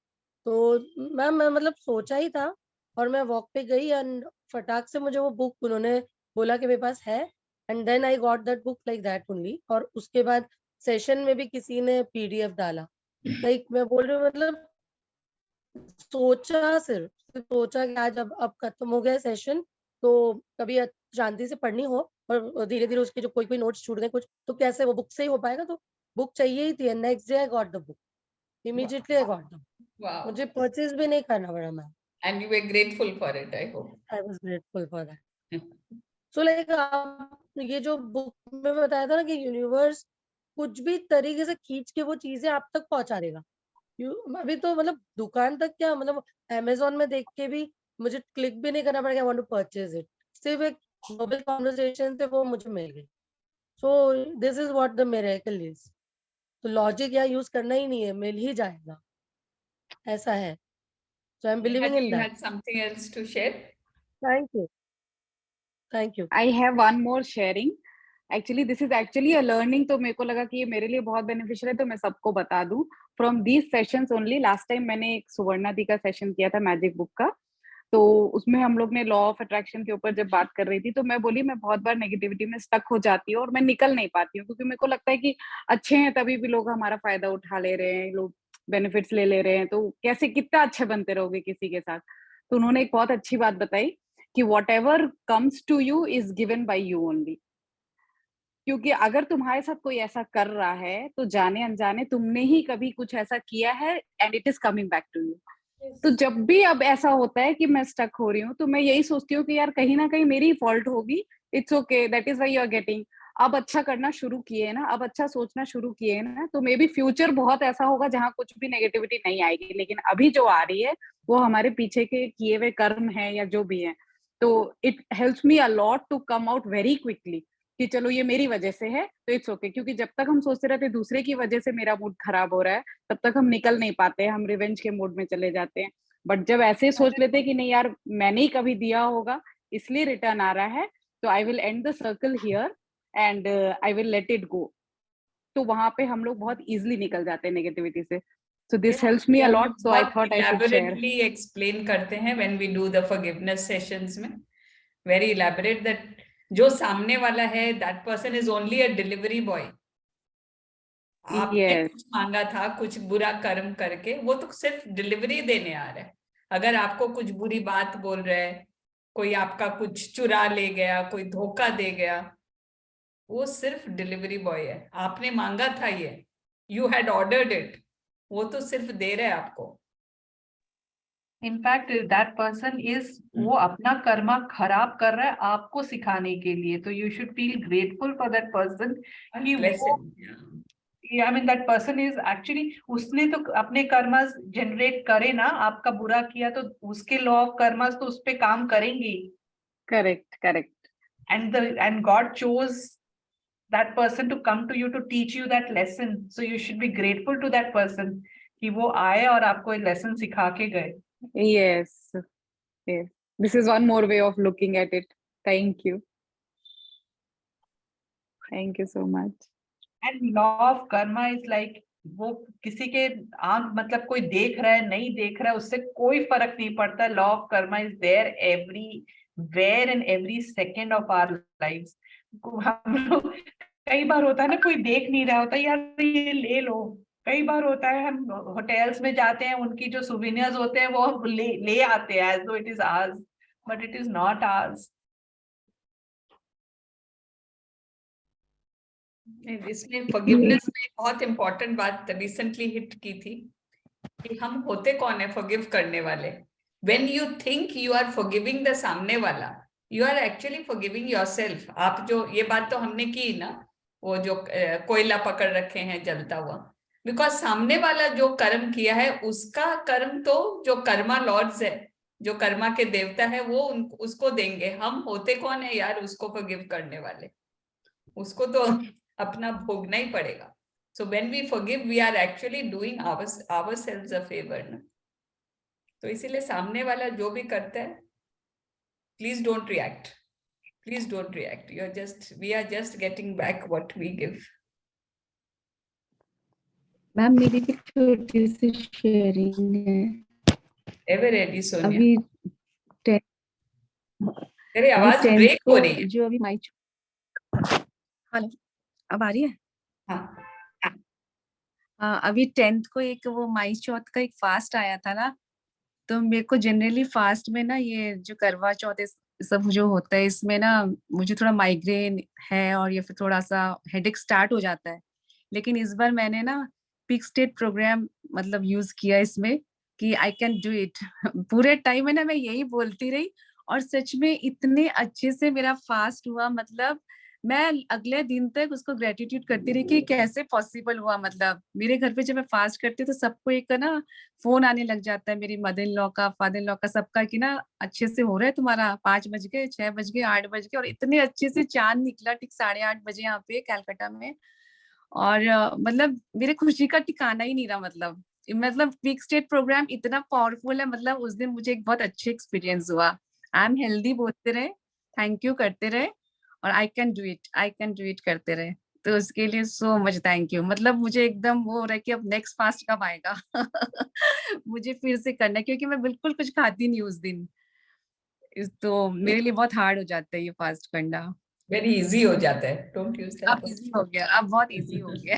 तो ma'am मैं मतलब सोचा ही था और मैं वॉक पे गई एंड फटाक से मुझे वो बुक उन्होंने बोला कि मेरे पास है, and then I got that book like that only. और उसके बाद सेशन में भी किसी ने पीडीएफ डाला, लाइक मैं बोल रही हूँ मतलब सिर्फ सोचा कि आज अब खत्म हो गया सेशन, तो कभी शांति से पढ़नी हो और धीरे धीरे उसके जो कोई नोट्स छूट गए कुछ, तो कैसे वो बुक से ही हो पाएगा, तो बुक चाहिए ही थी। Next day I got the book, immediately I got the book, Wow. मुझे परचेज भी नहीं करना पड़ा ma'am. And you were grateful for it, I hope. I was grateful for that. So like आप ये जो बुक में बताया था ना कि यूनिवर्स कुछ भी तरीके से खींच के वो चीजें आप तक पहुंचा देगा। अभी तो मतलब दुकान तक क्या, मतलब अमेज़न में देख के भी मुझे क्लिक भी नहीं करना पड़ेगा, I want to purchase it, सिर्फ एक ग्लोबल कन्वर्सेशन से वो मुझे मिल गई। So this is what the miracle is. तो लॉजिक या यूज करना ही नहीं है, मिल ही जाएगा, ऐसा है। So I am believing in You that. had something else to share? Thank you, thank you. I have one more sharing. Actually, this is actually a learning. तो मेरे को लगा कि ये मेरे लिए बहुत बेनिफिशियल है, तो मैं सबको बता दूं। From these sessions only, last time मैंने एक सुवर्णा दी का सेशन किया था मैजिक बुक का, तो उसमें हम लोग ने लॉ ऑफ अट्रैक्शन के ऊपर जब बात कर रही थी, तो मैं बोली मैं बहुत बार नेगेटिविटी में स्टक हो जाती हूँ और मैं निकल नहीं पाती हूँ, क्योंकि मेरे को लगता है कि अच्छे हैं तभी भी लोग हमारा फायदा उठा ले रहे हैं, लोग बेनिफिट्स ले रहे हैं, तो कैसे कितना अच्छे बनते रहोगे किसी के साथ। तो उन्होंने एक बहुत अच्छी बात बताई कि whatever comes to you is given by you only. क्योंकि अगर तुम्हारे साथ कोई ऐसा कर रहा है तो जाने अनजाने तुमने ही कभी कुछ ऐसा किया है and it is coming back to you. तो जब भी अब ऐसा होता है कि मैं स्टक हो रही हूँ, तो मैं यही सोचती हूँ कि यार कहीं ना कहीं मेरी फॉल्ट होगी, it's okay, that is why you are getting. अब अच्छा करना शुरू किए ना, अब अच्छा सोचना शुरू किए ना, तो मे बी फ्यूचर बहुत ऐसा होगा जहाँ कुछ भी नेगेटिविटी नहीं आएगी। लेकिन अभी जो आ रही है वो हमारे पीछे के किए हुए कर्म है या जो भी है। तो it helps me a lot to come out very quickly कि चलो ये मेरी वजह से है तो इट्स ओके। क्योंकि जब तक हम सोचते रहते दूसरे की वजह से मेरा मूड खराब हो रहा है, तब तक हम निकल नहीं पाते, हम रिवेंज के मूड में चले जाते हैं। बट जब ऐसे सोच लेते हैं कि नहीं यार मैंने ही कभी दिया होगा इसलिए रिटर्न आ रहा है, तो I will and the circle here and I will let it go, तो वहां पे हम लोग बहुत इजीली निकल जाते हैं नेगेटिविटी से। So this helps me a lot, so I thought I should share. Elaborately explain करते हैं when we do the forgiveness sessions में, very elaborate that जो सामने वाला है that person is only a delivery boy. आपने Yes. कुछ मांगा था कुछ बुरा कर्म करके, वो तो सिर्फ डिलीवरी देने आ रहा है। अगर आपको कुछ बुरी बात बोल रहा है, कोई आपका कुछ चुरा ले गया, कोई धोखा दे गया, वो सिर्फ डिलीवरी बॉय है। आपने मांगा था ये, यू हैड ऑर्डर्ड इट, वो तो सिर्फ दे रहा है आपको। इनफैक्ट दैट पर्सन इज, वो अपना कर्मा खराब कर रहा है आपको सिखाने के लिए, तो you should feel grateful for that person कि वो, I mean that person is actually, उसने तो अपने कर्मास जनरेट करे ना, आपका बुरा किया तो उसके लॉ ऑफ कर्मास तो उस पे काम करेंगे। Correct. And God chose that person to come to you to teach you that lesson, so you should be grateful to that person कि वो आए और आपको एक लेसन सिखा के गए। Yes. This is one more way of looking at it. Thank you so much. And law of karma is like, वो किसी के आंख, मतलब कोई देख रहा है नहीं देख रहा है उससे कोई फर्क नहीं पड़ता। Law of karma is there everywhere in every second of our lives. हम लोग, कई बार होता है ना कोई देख नहीं रहा होता, यार ये ले लो। कई बार होता है हम होटल्स में जाते हैं, उनकी जो सुवेनियर्स होते हैं वो ले आते हैं एज दो it is ours, but it is not hours. इसमें फॉरगिवनेस में बहुत इंपॉर्टेंट बात रिसेंटली हिट की थी कि हम होते कौन है फॉरगिव करने वाले। When you think you are forgiving the सामने वाला, you are actually forgiving yourself. आप जो ये बात तो हमने की ना, वो जो कोयला पकड़ रखे हैं जलता हुआ, बिकॉज सामने वाला जो कर्म किया है उसका कर्म तो जो कर्मा लॉर्ड्स है, जो कर्मा के देवता है, वो उसको देंगे। हम होते कौन है यार उसको फॉरगिव करने वाले, उसको तो अपना भोगना ही पड़ेगा। So when we forgive, we are actually doing ourselves a favor, ना? तो इसीलिए सामने वाला जो भी करता है, please don't react. Please don't react. We are just getting back what we give. Ma'am मेरी भी छोटी सी शेयरिंग है। Ever ready, Sonia? अभी तेरी आवाज ब्रेक हो रही है। जो अभी माई, हेलो, अब आ रही है? हाँ। अभी 10th को एक वो माई चौथ का एक फास्ट आया था ना, तो मेरे को जनरली फास्ट में ना ये जो करवा चौथ सब जो होता है इसमें ना मुझे थोड़ा माइग्रेन है और या फिर थोड़ा सा हेडेक स्टार्ट हो जाता है। लेकिन इस बार मैंने ना पीक स्टेट प्रोग्राम मतलब यूज किया इसमें कि आई कैन डू इट। पूरे टाइम में ना मैं यही बोलती रही और सच में इतने अच्छे से मेरा फास्ट हुआ, मतलब मैं अगले दिन तक उसको ग्रेटिट्यूड करती रही कि कैसे पॉसिबल हुआ। मतलब मेरे घर पे जब मैं फास्ट करती हूँ तो सबको एक ना फोन आने लग जाता है, मेरी मदर इन लॉ का, फादर इन लॉ का, सबका कि ना अच्छे से हो रहा है तुम्हारा, 5 बज गए, 6 बज गए, 8 बज गए, और इतने अच्छे से चांद निकला ठीक 8:30 बजे यहाँ पे कैलकाटा में। और मतलब मेरे खुशी का ठिकाना ही नहीं रहा। मतलब पीक स्टेट प्रोग्राम इतना पावरफुल है, मतलब उस दिन मुझे एक बहुत अच्छे एक्सपीरियंस हुआ। आई एम हेल्दी बोलते रहे, थैंक यू करते रहे, और आई कैन डू इट करते रहे। तो उसके लिए सो मच थैंक यू। मतलब मुझे एकदम वो हो रहा है कि अब नेक्स्ट फास्ट कब आएगा। मुझे फिर से करना है क्योंकि मैं बिल्कुल कुछ खाती नहीं उस दिन। तो मेरे लिए बहुत हार्ड हो जाता है ये फास्ट करना। वेरी इजी हो जाता है, डोंट यूज अब दैट। इजी हो गया, अब बहुत इजी हो गया।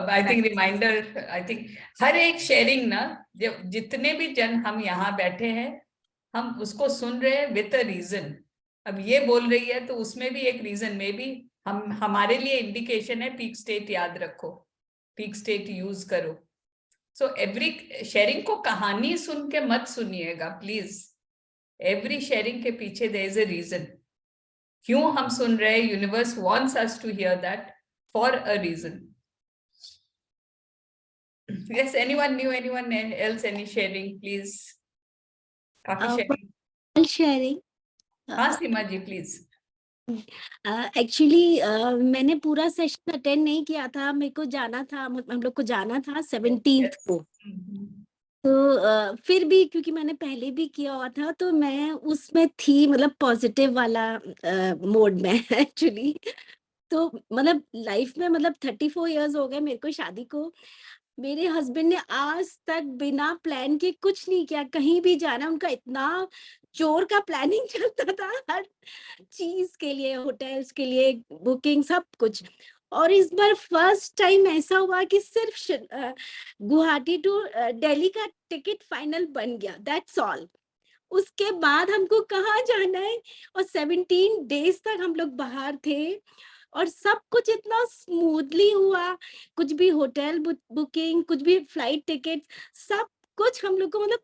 I think reminder, I think हर एक शेयरिंग ना, जब जितने भी जन हम यहाँ बैठे हैं हम उसको सुन रहे हैं विद अ रीजन। अब ये बोल रही है तो उसमें भी एक रीजन में भी हम हमारे लिए इंडिकेशन है। पीक स्टेट याद रखो, पीक स्टेट यूज करो। सो एवरी शेयरिंग को कहानी सुन के मत सुनिएगा प्लीज। एवरी शेयरिंग के पीछे देयर इज अ रीजन। क्यों हम सुन रहे हैं, universe wants us to hear that for a reason. Yes, anyone new, anyone else, any sharing, please? काफी sharing. शेयरिंग हाँ सीमा जी प्लीज। एक्चुअली मैंने पूरा सेशन अटेंड नहीं किया था, मेरे को जाना था, हम लोग को जाना था 17th को। तो फिर भी क्योंकि मैंने पहले भी किया हुआ था तो मैं उसमें थी, मतलब पॉजिटिव वाला मोड में एक्चुअली। तो मतलब लाइफ में मतलब 34 इयर्स हो गए मेरे को शादी को। मेरे हस्बैंड ने आज तक बिना प्लान के कुछ नहीं किया, कहीं भी जाना उनका इतना जोर का प्लानिंग चलता था हर चीज के लिए, होटल्स के लिए बुकिंग सब कुछ। और इस बार फर्स्ट टाइम ऐसा हुआ कि सिर्फ गुवाहाटी टू दिल्ली का टिकट फाइनल बन गया, दैट्स ऑल। उसके बाद हमको कहाँ जाना है, और 17 डेज तक हम लोग बाहर थे और सब कुछ इतना स्मूथली हुआ। कुछ भी होटल बुकिंग, कुछ भी फ्लाइट टिकट, सब कुछ हम लोग को मतलब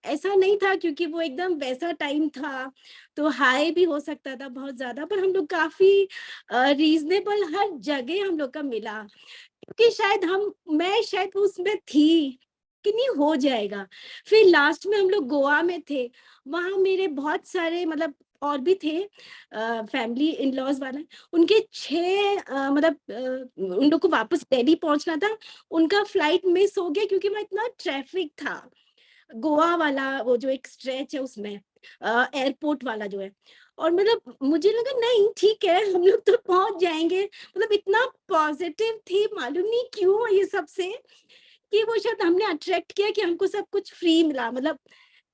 ऐसा नहीं था, क्योंकि वो एकदम वैसा टाइम था तो हाई भी हो सकता था बहुत ज्यादा, पर हम लोग काफी रीजनेबल हर जगह हम लोग का मिला, क्योंकि मैं शायद उसमें थी कि नहीं हो जाएगा। फिर लास्ट में हम लोग गोवा में थे, वहां मेरे बहुत सारे मतलब और भी थे फैमिली इन लॉज वाला, उनके 6 उन लोग को वापस दिल्ली पहुंचना था, उनका फ्लाइट मिस हो गया क्योंकि वहाँ इतना ट्रैफिक था। गोवा वाला वो जो एक स्ट्रेच है उसमें एयरपोर्ट वाला जो है, और मतलब मुझे लगा नहीं ठीक है हम लोग तो पहुंच जाएंगे। मतलब इतना पॉजिटिव थी, मालूम नहीं क्यों ये सबसे, कि वो शायद हमने अट्रैक्ट किया कि हमको सब कुछ फ्री मिला, मतलब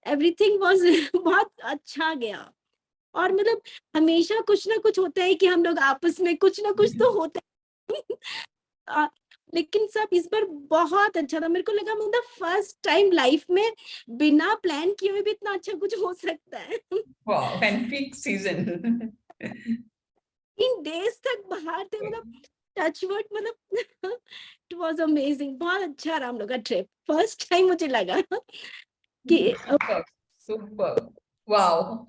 एवरीथिंग वाज बहुत अच्छा गया। और मतलब हमेशा कुछ ना कुछ होता है कि हम लोग आपस में कुछ ना कुछ तो होता है। लेकिन सब इस बार बहुत अच्छा था, मेरे को लगा मतलब फर्स्ट टाइम लाइफ में बिना प्लान किए हुए भी इतना अच्छा कुछ हो सकता है। Wow, and peak season 3 days तक बाहर थे, मतलब टचवुड, मतलब इट वाज अमेजिंग, बहुत अच्छा रहा हम लोग का ट्रिप। फर्स्ट टाइम मुझे लगा कि super, wow,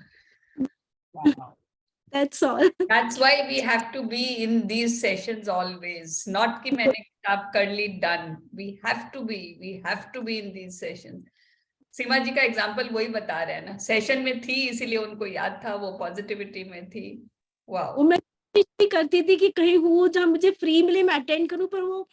that's all. That's why we have to be in these sessions always. Not कि मैंने किताब कर ली done. We have to be in these sessions. सीमा जी का एग्जाम्पल वही बता रहे हैं ना, सेशन में थी इसीलिए उनको याद था, वो पॉजिटिविटी में थी। वाओ, मैं कोशिश करती थी कि कहीं वो जहाँ मुझे फ्री मिले मैं अटेंड करूं, पर वो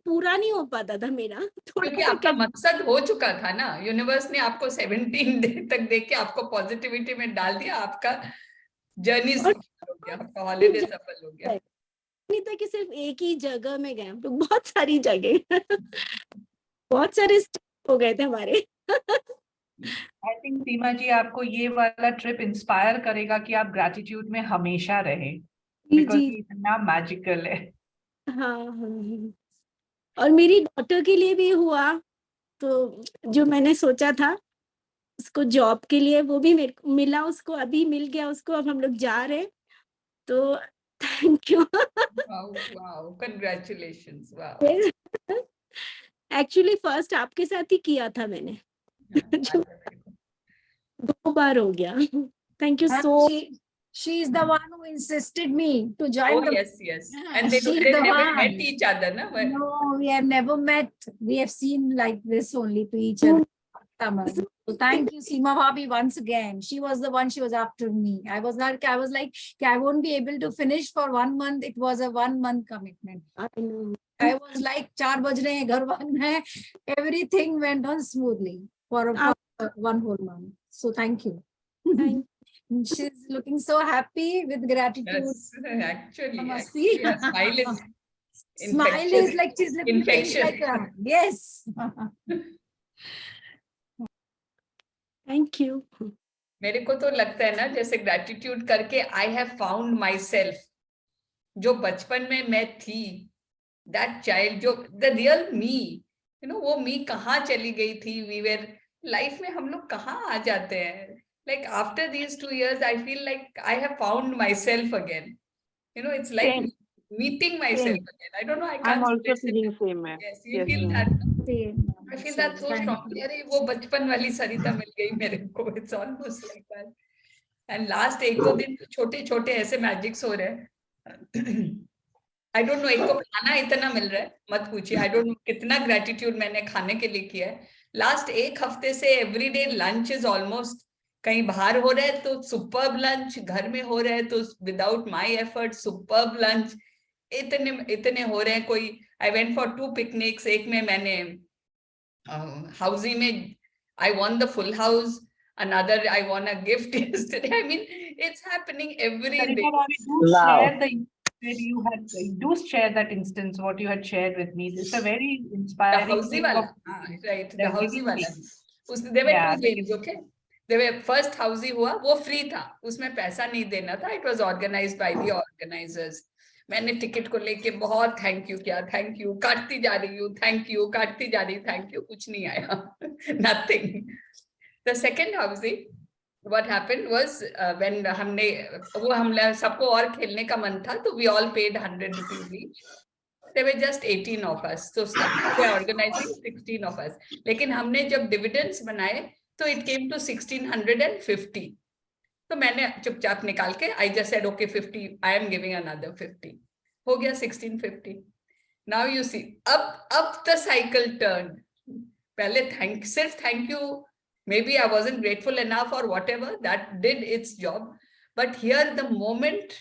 पूरा नहीं हो पाता था मेरा। क्योंकि आपका मकसद हो चुका था ना, यूनिवर्स ने आपको 17 डे तक देख के आपको पॉजिटिविटी में डाल दिया, आपका जर्नी सफल हो गया, आपका हॉलिडे सफल हो गया। नहीं था कि सिर्फ एक ही जगह में गए हम लोग, बहुत सारी जगह बहुत सारे स्टेप हो गए थे हमारे। आई थिंक सीमा जी आपको ये वाला ट्रिप इंस्पायर करेगा कि आप ग्रैटिट्यूड में हमेशा रहें, बिकॉज ये इतना मैजिकल है। हाँ, और मेरी डॉटर के लिए भी हुआ तो जो मैंने सोचा था उसको जॉब के लिए, वो भी मेरे को मिला, उसको अभी मिल गया उसको, अब हम लोग जा रहे हैं, तो thank you. Wow, congratulations, wow. Actually first आपके साथ ही किया था मैंने। जो 2 बार हो गया। Thank you so. She is the one who insisted me to join Oh the. yes. And they She's the never one. met each other, na? No, we have never met. We have seen like this only to each other. So thank you, Seema Bhabhi, once again. She was the one. She was after me. I was like, I won't be able to finish for 1 month. It was a 1 month commitment. I was like, 4 baj rahe hain, ghar banna hai. Everything went on smoothly for 1 whole month. So thank you. She's looking so happy with gratitude. Yes, actually, Namaste. her smile is Smile is like she's looking infectious. like a, yes. Thank you. मेरे को तो लगता है ना, जैसे gratitude करके I have found my self. जो बचपन में मैं थी, दैट चाइल्ड, जो the real me, you know, वो मी कहाँ चली गई थी? वी वेर लाइफ में हम लोग कहाँ आ जाते हैं? Like after these 2 years, I feel like I have found myself again. You know, it's like meeting myself again. I don't know. I can't. I'm also express it. feeling same. Yes, you feel that. I feel that so Thank strongly. अरे वो बचपन वाली सरिता मिल गई मेरे को. It's almost like that. And last 1-2 दिन छोटे छोटे ऐसे मैजिक्स हो रहे हैं. I don't know. एक को खाना इतना मिल रहा है, मत पूछिए. I don't know कितना gratitude मैंने खाने के लिए किया है. Last 1 हफ्ते से everyday lunch is almost, कहीं बाहर हो रहा है तो सुपर्ब लंच, घर में हो रहा है तो without my effort superb lunch. इतने हो रहे हैं. कोई आई वेंट फॉर 2 पिकनिक्स. एक में मैंने हाउसी में I won the full house, another I won a gift yesterday. I mean, it's happening every day. Do share that instance, what you had shared with me. It's a very inspiring. The housey wala, right? The housey wala. There were 2 games, okay? First housie हुआ, वो free था, उसमें पैसा नहीं देना था. It was organised by the organisers. मैंने ticket को लेके बहुत थैंक यू किया, थैंक यू काटती जा रही हूँ, थैंक यू काटती जा रही, थैंक यू, कुछ नहीं आया. Nothing. The second housie, what happened was when हमने सबको और खेलने का मन था, तो we all paid 100 rupees each. There were just 18 of us, so they are organizing 16 of us. लेकिन हमने जब डिविडेंड्स बनाए तो it came to 1650. तो मैंने चुपचाप निकाल के I just said okay 50, I am giving another 50. हो गया 1650. Now you see, up the cycle turned. पहले सिर्फ thank you, maybe I wasn't grateful enough or whatever, that did its job. But here the moment,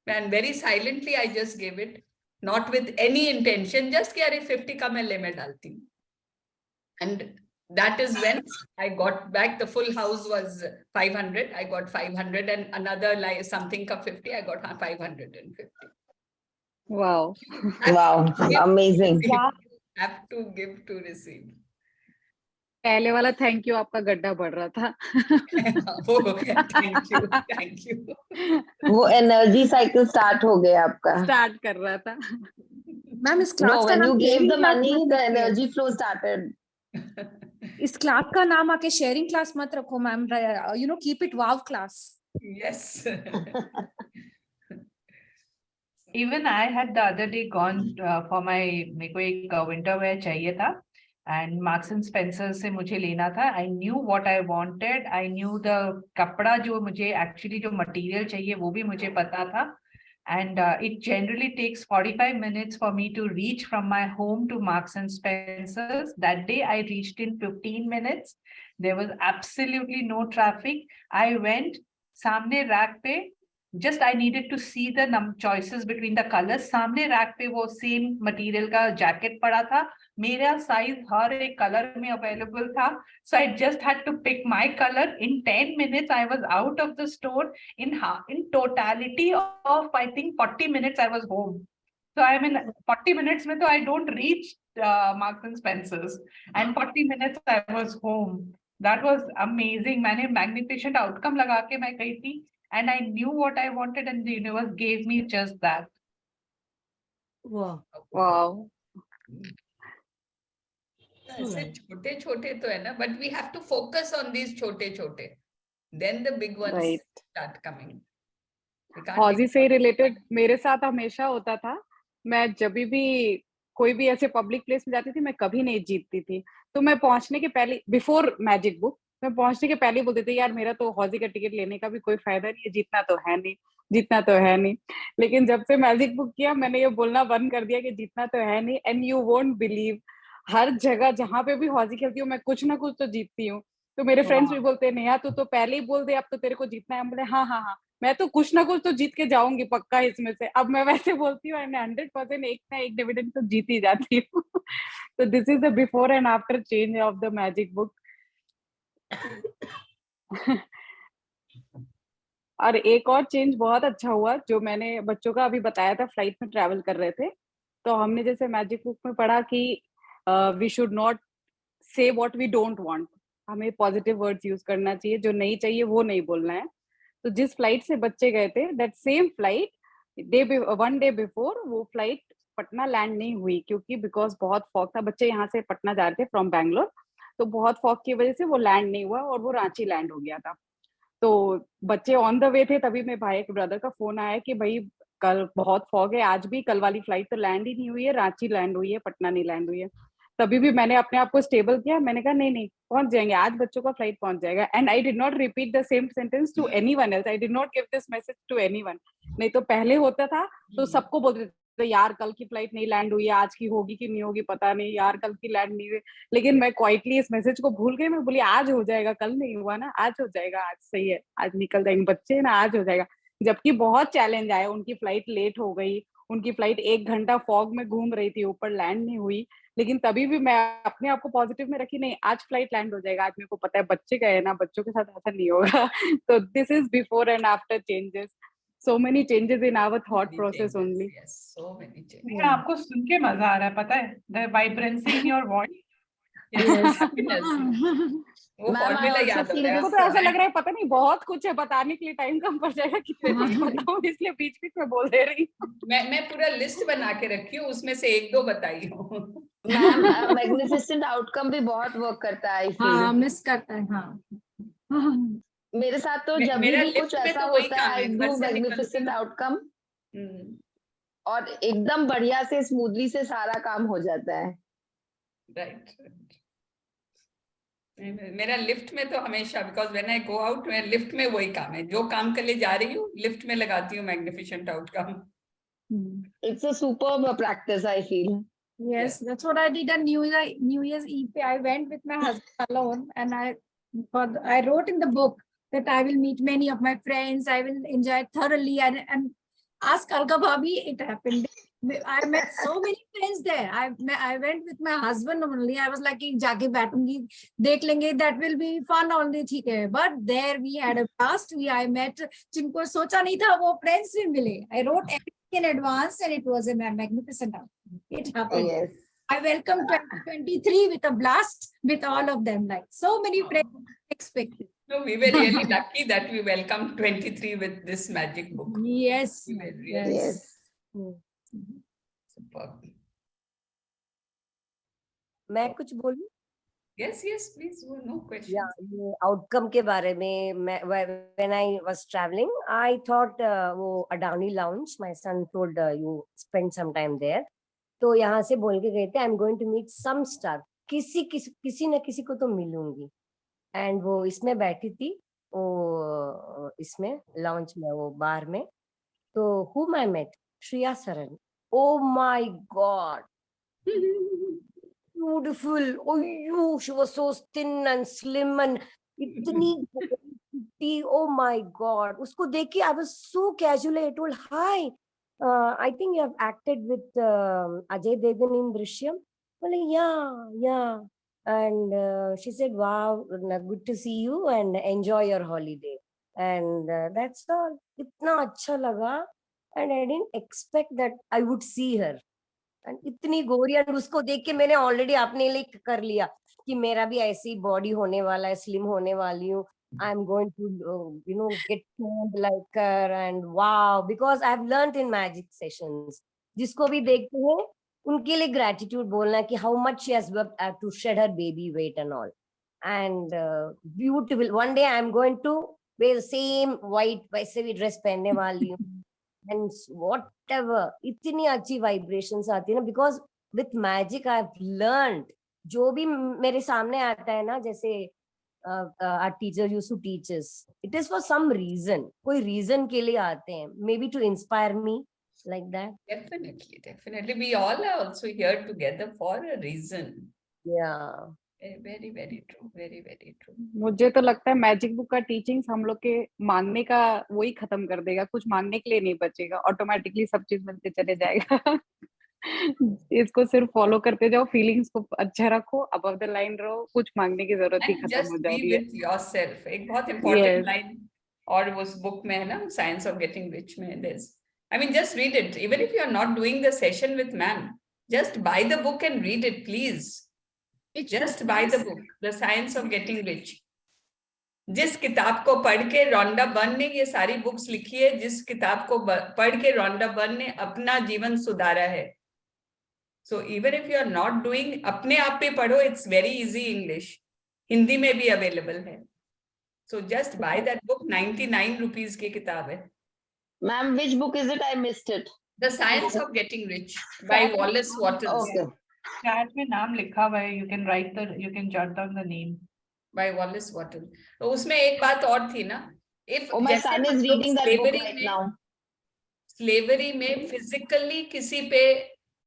and very silently I just gave it, not with any intention, just कि अरे 50 का मैं ले में डालती हूँ. And that is when I got back. The full house was 500. I got 500, and another like something ka 50. I got 550. Wow. Wow. Amazing. Have to give to receive. पहले वाला थैंक यू आपका गड्ढा बढ़ रहा था. Thank you. वो energy cycle start हो गया आपका. स्टार्ट कर रहा था. मैम इस क्लास No, का when नाम you gave sharing the class money, मत the रखिए. energy flow started. इस क्लास का नाम आके शेयरिंग क्लास मत रखो ma'am. You know, keep it wow class. Yes. Even I had the other day gone for my, मेरे को एक winter wear चाहिए था, and Marks and Spencer से मुझे लेना था. I knew what I wanted. I knew the कपड़ा जो मुझे actually जो material चाहिए वो भी मुझे पता था. And it generally takes 45 minutes for me to reach from my home to Marks and Spencer's. That day I reached in 15 minutes. There was absolutely no traffic. I went, सामने rack पे, just I needed to see the choices between the colors. सामने rack पे वो same material का jacket पड़ा था. मेरा size हर एक color में available था. So I just had to pick my color. In 10 minutes, I was out of the store. In totality of, I think, 40 minutes, I was home. So I mean, 40 minutes में तो I don't reach Marks and Spencer's. And 40 minutes, I was home. That was amazing. मैंने magnificent outcome लगा के मैं गई थी. And I knew what I wanted, and the universe gave me just that. Wow. Wow. ऐसे छोटे छोटे तो है ना, but we have to focus on these छोटे छोटे, then the big ones right. Start coming. Housie से रिलेटेड मेरे साथ हमेशा होता था, मैं जब भी कोई भी ऐसे पब्लिक प्लेस में जाती थी, मैं कभी नहीं जीतती थी। तो मैं पहुंचने के पहले, बिफोर मैजिक बुक, मैं पहुंचने के पहले ही बोलती थी, यार मेरा तो हॉजी का टिकट लेने का भी कोई फायदा नहीं है, जीतना तो है नहीं, जीतना तो है नहीं। लेकिन जब से मैजिक बुक किया, मैंने ये बोलना बंद कर दिया कि जीतना तो है नहीं। एंड यू वोंट बिलीव, हर जगह जहां पे भी हॉजी खेलती हूँ, मैं कुछ ना कुछ तो जीतती हूँ। तो मेरे फ्रेंड्स भी बोलते हैं, नेहा तू तो पहले ही बोल दे, अब तो तेरे को जीतना है। बोले हाँ हाँ हाँ, मैं तो कुछ ना कुछ तो जीत के जाऊंगी पक्का इसमें से। अब मैं वैसे बोलती हूँ, 100% एक ना एक डिविडेंड तो जीत ही जाती हूँ। तो this is the before and after change of the magic book. और एक और चेंज बहुत अच्छा हुआ, जो मैंने बच्चों का अभी बताया था, फ्लाइट में ट्रैवल कर रहे थे, तो हमने जैसे मैजिक बुक में पढ़ा कि वी शुड नॉट से व्हाट वी डोंट वांट, हमें पॉजिटिव वर्ड्स यूज करना चाहिए, जो नहीं चाहिए वो नहीं बोलना है। तो जिस फ्लाइट से बच्चे गए थे, that same flight one day before वो फ्लाइट पटना लैंड नहीं हुई, क्योंकि बिकॉज बहुत फॉग था। बच्चे यहाँ से पटना जा रहे थे फ्रॉम बैंगलोर, तो बहुत फॉग की वजह से वो लैंड नहीं हुआ और वो रांची लैंड हो गया था। तो बच्चे ऑन द वे थे, तभी मेरे भाई के ब्रदर का फोन आया कि भाई कल बहुत फॉग है, आज भी कल वाली फ्लाइट तो लैंड ही नहीं हुई है, रांची लैंड हुई है, पटना नहीं लैंड हुई है। तभी भी मैंने अपने आप को स्टेबल किया, मैंने कहा नहीं नहीं पहुंच जाएंगे, आज बच्चों का फ्लाइट पहुंच जाएगा। And I did not repeat the same sentence to anyone else, I did not give this message to anyone. नहीं तो पहले होता था तो सबको बोलते थे, यार कल की फ्लाइट नहीं लैंड हुई है, आज की होगी कि नहीं होगी पता नहीं, यार कल की लैंड नहीं हुई। लेकिन मैं क्वाइटली इस मैसेज को भूल गई, मैं बोली आज हो जाएगा, कल नहीं हुआ ना, आज हो जाएगा, आज सही है, आज निकल जाएंगे बच्चे ना, आज हो जाएगा। जबकि बहुत चैलेंज आया, उनकी फ्लाइट लेट हो गई, उनकी फ्लाइट 1 घंटा फॉग में घूम रही थी, ऊपर लैंड नहीं हुई। लेकिन तभी भी मैं अपने आप को पॉजिटिव में रखी, नहीं आज फ्लाइट लैंड हो जाएगा, आज मेरे को पता है बच्चे गए ना, बच्चों के साथ ऐसा नहीं होगा। तो this is before and after changes, so many changes in our thought process only. Yes, so many changes. लेकिन आपको सुन के मजा आ रहा है, पता है, the vibrancy in your voice. Yes, happiness. वो Ma'am, I फॉर्मूला also याद हो feel गया। मेरे को तो ऐसा लग रहा है पता नहीं बहुत कुछ है, बताने के लिए टाइम कम पड़ जाएगा, कितने कुछ बताऊं, इसलिए बीच बीच में बोल दे रही हूँ। मैं पूरा लिस्ट बना के रखी हूँ, उसमें से 1-2 बताई हूँ। मैम मैग्निफिसेंट आउटकम भी बहुत वर्क करता है, आई हाँ फील। मिस करता है हाँ। मेरे साथ तो जब मेरा भी कुछ लिफ्ट में ऐसा तो वही होता है, काम आई है, घर डू से निकलती मैग्निफिसेंट हूँ। आउटकम और एकदम बढ़िया से स्मूथली से सारा काम हो जाता है। राइट। मेरा लिफ्ट में तो हमेशा, because when I go out, मैं लिफ्ट में वही काम है, जो काम के लिए जा रही हूँ लिफ्ट में लगाती हूँ magnificent outcome. It's a superb practice, I feel. Yes, that's what I did on New Year's Eve. I went with my husband alone, and I wrote in the book that I will meet many of my friends. I will enjoy thoroughly, and ask Alka Bhabhi, it happened. I met so many friends there. I went with my husband only. I was like, जाके बैठूंगी, देख लेंगे, that will be fun only, ठीक है. But there we had a blast. I met जिनको सोचा नहीं था वो friends भी मिले. I wrote everything in advance, and it was a magnificent outcome. It happened. Yes. I welcome 2023 with a blast with all of them. Like so many friends expected. So we were really lucky that we welcomed 23 with this magic book. Yes. We were really Yes. superb. मैं कुछ बोलूं? Yes, yes, please. No question. Yeah, ये outcome के बारे में मैं when I was traveling, I thought वो Adani Lounge, my son told you spend some time there. तो यहाँ से बोल के गए थे, I'm going to meet some star. किसी न किसी को तो मिलूंगी. And वो इसमें बैठी थी, वो इसमें लाउंज में, वो बार में. तो whom I met? Shreya Saran. Oh my God. Beautiful. Oh, she was so thin and slim and itni pretty. Oh my God. Usko dekh ke I was so casual. I told, hi. I think you have acted with Ajay Devgan in Drishyam. Well, yeah. And she said, wow, good to see you and enjoy your holiday. And that's all. Itna acha laga. And I didn't expect that I would see her. And इतनी गोरी, और उसको देख के मैंने already अपने लिए कर लिया कि मेरा भी ऐसी बॉडी होने वाला है, स्लिम होने वाली हूँ. I am going to get like her. And wow, because I have learned in magic sessions, जिसको भी देखते हैं उनके लिए gratitude बोलना कि how much she has worked to shed her baby weight and all. And beautiful. One day I'm going to wear the same white वैसे भी dress पहनने वाली हूँ. And whatever, इतनी अच्छी vibrations आती है ना, because with magic I've learned, जो भी मेरे सामने आता है ना, जैसे our teacher used to teach us, it is for some reason, कोई reason के लिए आते हैं, maybe to inspire me, like that. Definitely. We all are also here together for a reason. Yeah. Very, very true. Very, very true. मुझे तो लगता है magic book का टीचिंग्स हम लोग के मांगने का वही खत्म कर देगा, कुछ मांगने के लिए नहीं बचेगा, ऑटोमेटिकली सब चीज मिलते चले जाएगा। इसको सिर्फ फॉलो करते जाओ, फीलिंग्स को अच्छा रखो, अबव द लाइन रहो, कुछ मांगने की जरूरत ही And खत्म just हो जा be रही है। with yourself. एक बहुत important Yes. line और उस book में है ना, Science of Getting Rich में there's, I mean, just read it. Even if you're not doing the session with ma'am, just buy the book and read it, please. Just buy the book, The Science of Getting Rich. जिस किताब को पढ़ के Rhonda Byrne ने ये सारी books लिखी है, जिस किताब को पढ़ के रोंडा बर्न ने अपना जीवन सुधारा है. So even if you are not doing, अपने आप पे पढ़ो, it's very easy English. Hindi में भी available है. So just buy that book. 99 rupees की किताब है. Ma'am, which book is it? I missed it. The Science of Getting Rich by Wallace Wattles. Okay. Chat में नाम लिखा हुआ है. You can jot down the name. By Wallace Wattles. तो उसमें एक बात और थी ना. If Oh, my son is reading that book right now. Slavery में फिजिकली किसी पे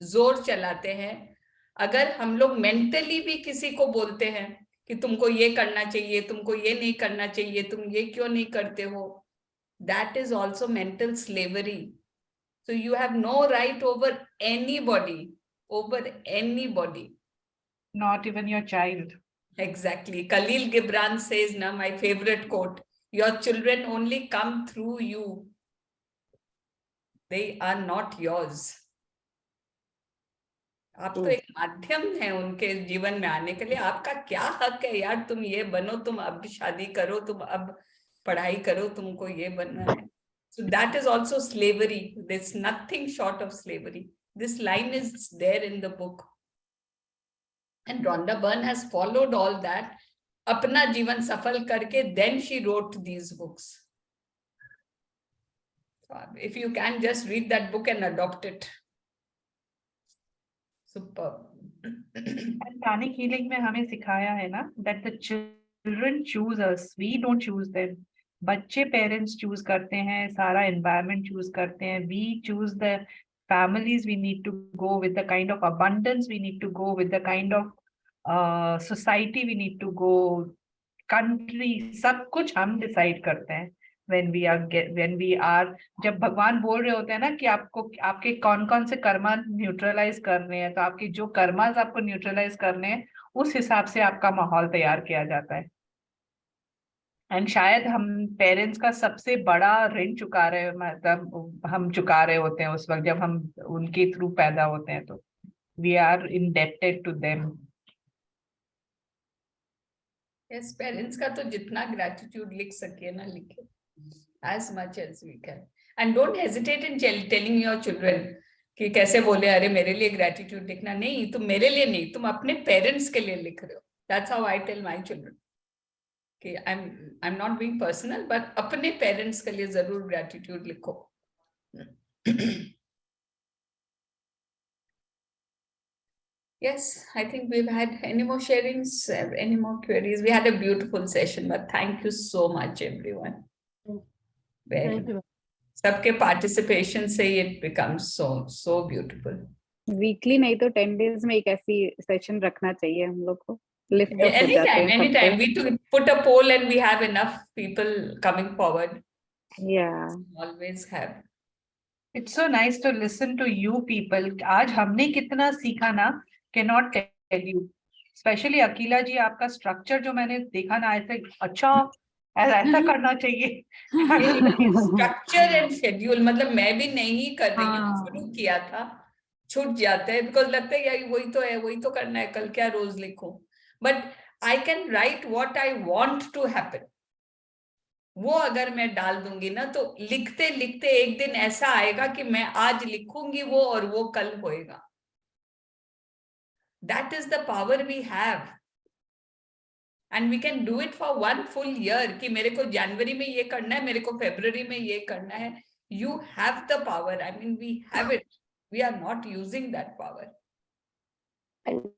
जोर चलाते हैं, अगर हम लोग मेंटली भी किसी को बोलते हैं कि तुमको ये करना चाहिए, तुमको ये नहीं करना चाहिए, तुम ये क्यों नहीं करते हो, that is also mental slavery. So you have no right over anybody, Not even your child. Exactly. Khalil Gibran says, na, my favorite quote, your children only come through you. They are not yours. आप तो एक माध्यम है उनके जीवन में आने के लिए. आपका क्या हक है यार, तुम ये बनो, तुम अब शादी करो, तुम अब पढ़ाई करो, तुमको ये बनना है. So that is also slavery. There's nothing short of slavery. This line is there in the book. And Rhonda Byrne has followed all that. अपना जीवन सफल करके, then she wrote these books. So if you can, just read that book and adopt it. Superb. And Pranic Healing में हमें सिखाया है ना, that the children choose us, we don't choose them. बच्चे parents choose करते हैं, सारा environment choose करते हैं. We choose the families we need to go with, the kind of abundance we need to go with, the kind of society we need to go, country, सब कुछ हम decide करते हैं. When we are, जब भगवान बोल रहे होते हैं ना कि आपको आपके कौन कौन से कर्मा न्यूट्रलाइज करने हैं, तो आपके जो कर्मास आपको न्यूट्रलाइज करने हैं, उस हिसाब से आपका माहौल तैयार किया जाता है. एंड शायद हम पेरेंट्स का सबसे बड़ा ऋण चुका रहे, मतलब हम चुका रहे होते हैं उस वक्त जब हम उनके थ्रू पैदा होते हैं, तो we are indebted to them. Yes, parents का तो जितना ग्रेटिट्यूड लिख सके ना लिखे, as much as we can. And don't hesitate in telling your children कि कैसे बोले, अरे मेरे लिए ग्रेटिट्यूड लिखना. नहीं, तुम मेरे लिए नहीं, तुम अपने पेरेंट्स के लिए लिख रहे हो. That's how I tell my children. कि I'm not being personal, but अपने पेरेंट्स के लिए जरूर ग्रेटिट्यूड लिखो. Yes, I think we've had any more sharings, any more queries. We had a beautiful session, but thank you so much, everyone. Very Thank you. सबके participation से it becomes so beautiful. Weekly नहीं तो 10 days में एक ऐसी session रखना चाहिए हम लोग को. Lift up हो जाते हैं Anytime. We put a poll and we have enough people coming forward. Yeah. Always have. It's so nice to listen to you people. आज हमने कितना सीखा ना, cannot tell you. Especially Akila जी, आपका स्ट्रक्चर जो मैंने देखा ना, ऐसे अच्छा ऐसा करना चाहिए. Structure and schedule, मतलब मैं भी नहीं कर रही हूँ, शुरू किया था, छूट जाता है, because लगता है यार वही तो है, वही तो करना है, कल क्या रोज लिखूं. But I can write what I want to happen. वो अगर मैं डाल दूंगी ना, तो लिखते लिखते एक दिन ऐसा आएगा कि मैं आज लिखूंगी वो और वो कल होएगा. That is the power we have. And we can do it for 1 full year. कि मेरे को जनवरी में ये करना है, मेरे को फरवरी में ये करना है. You have the power. I mean, we have it. We are not using that power. And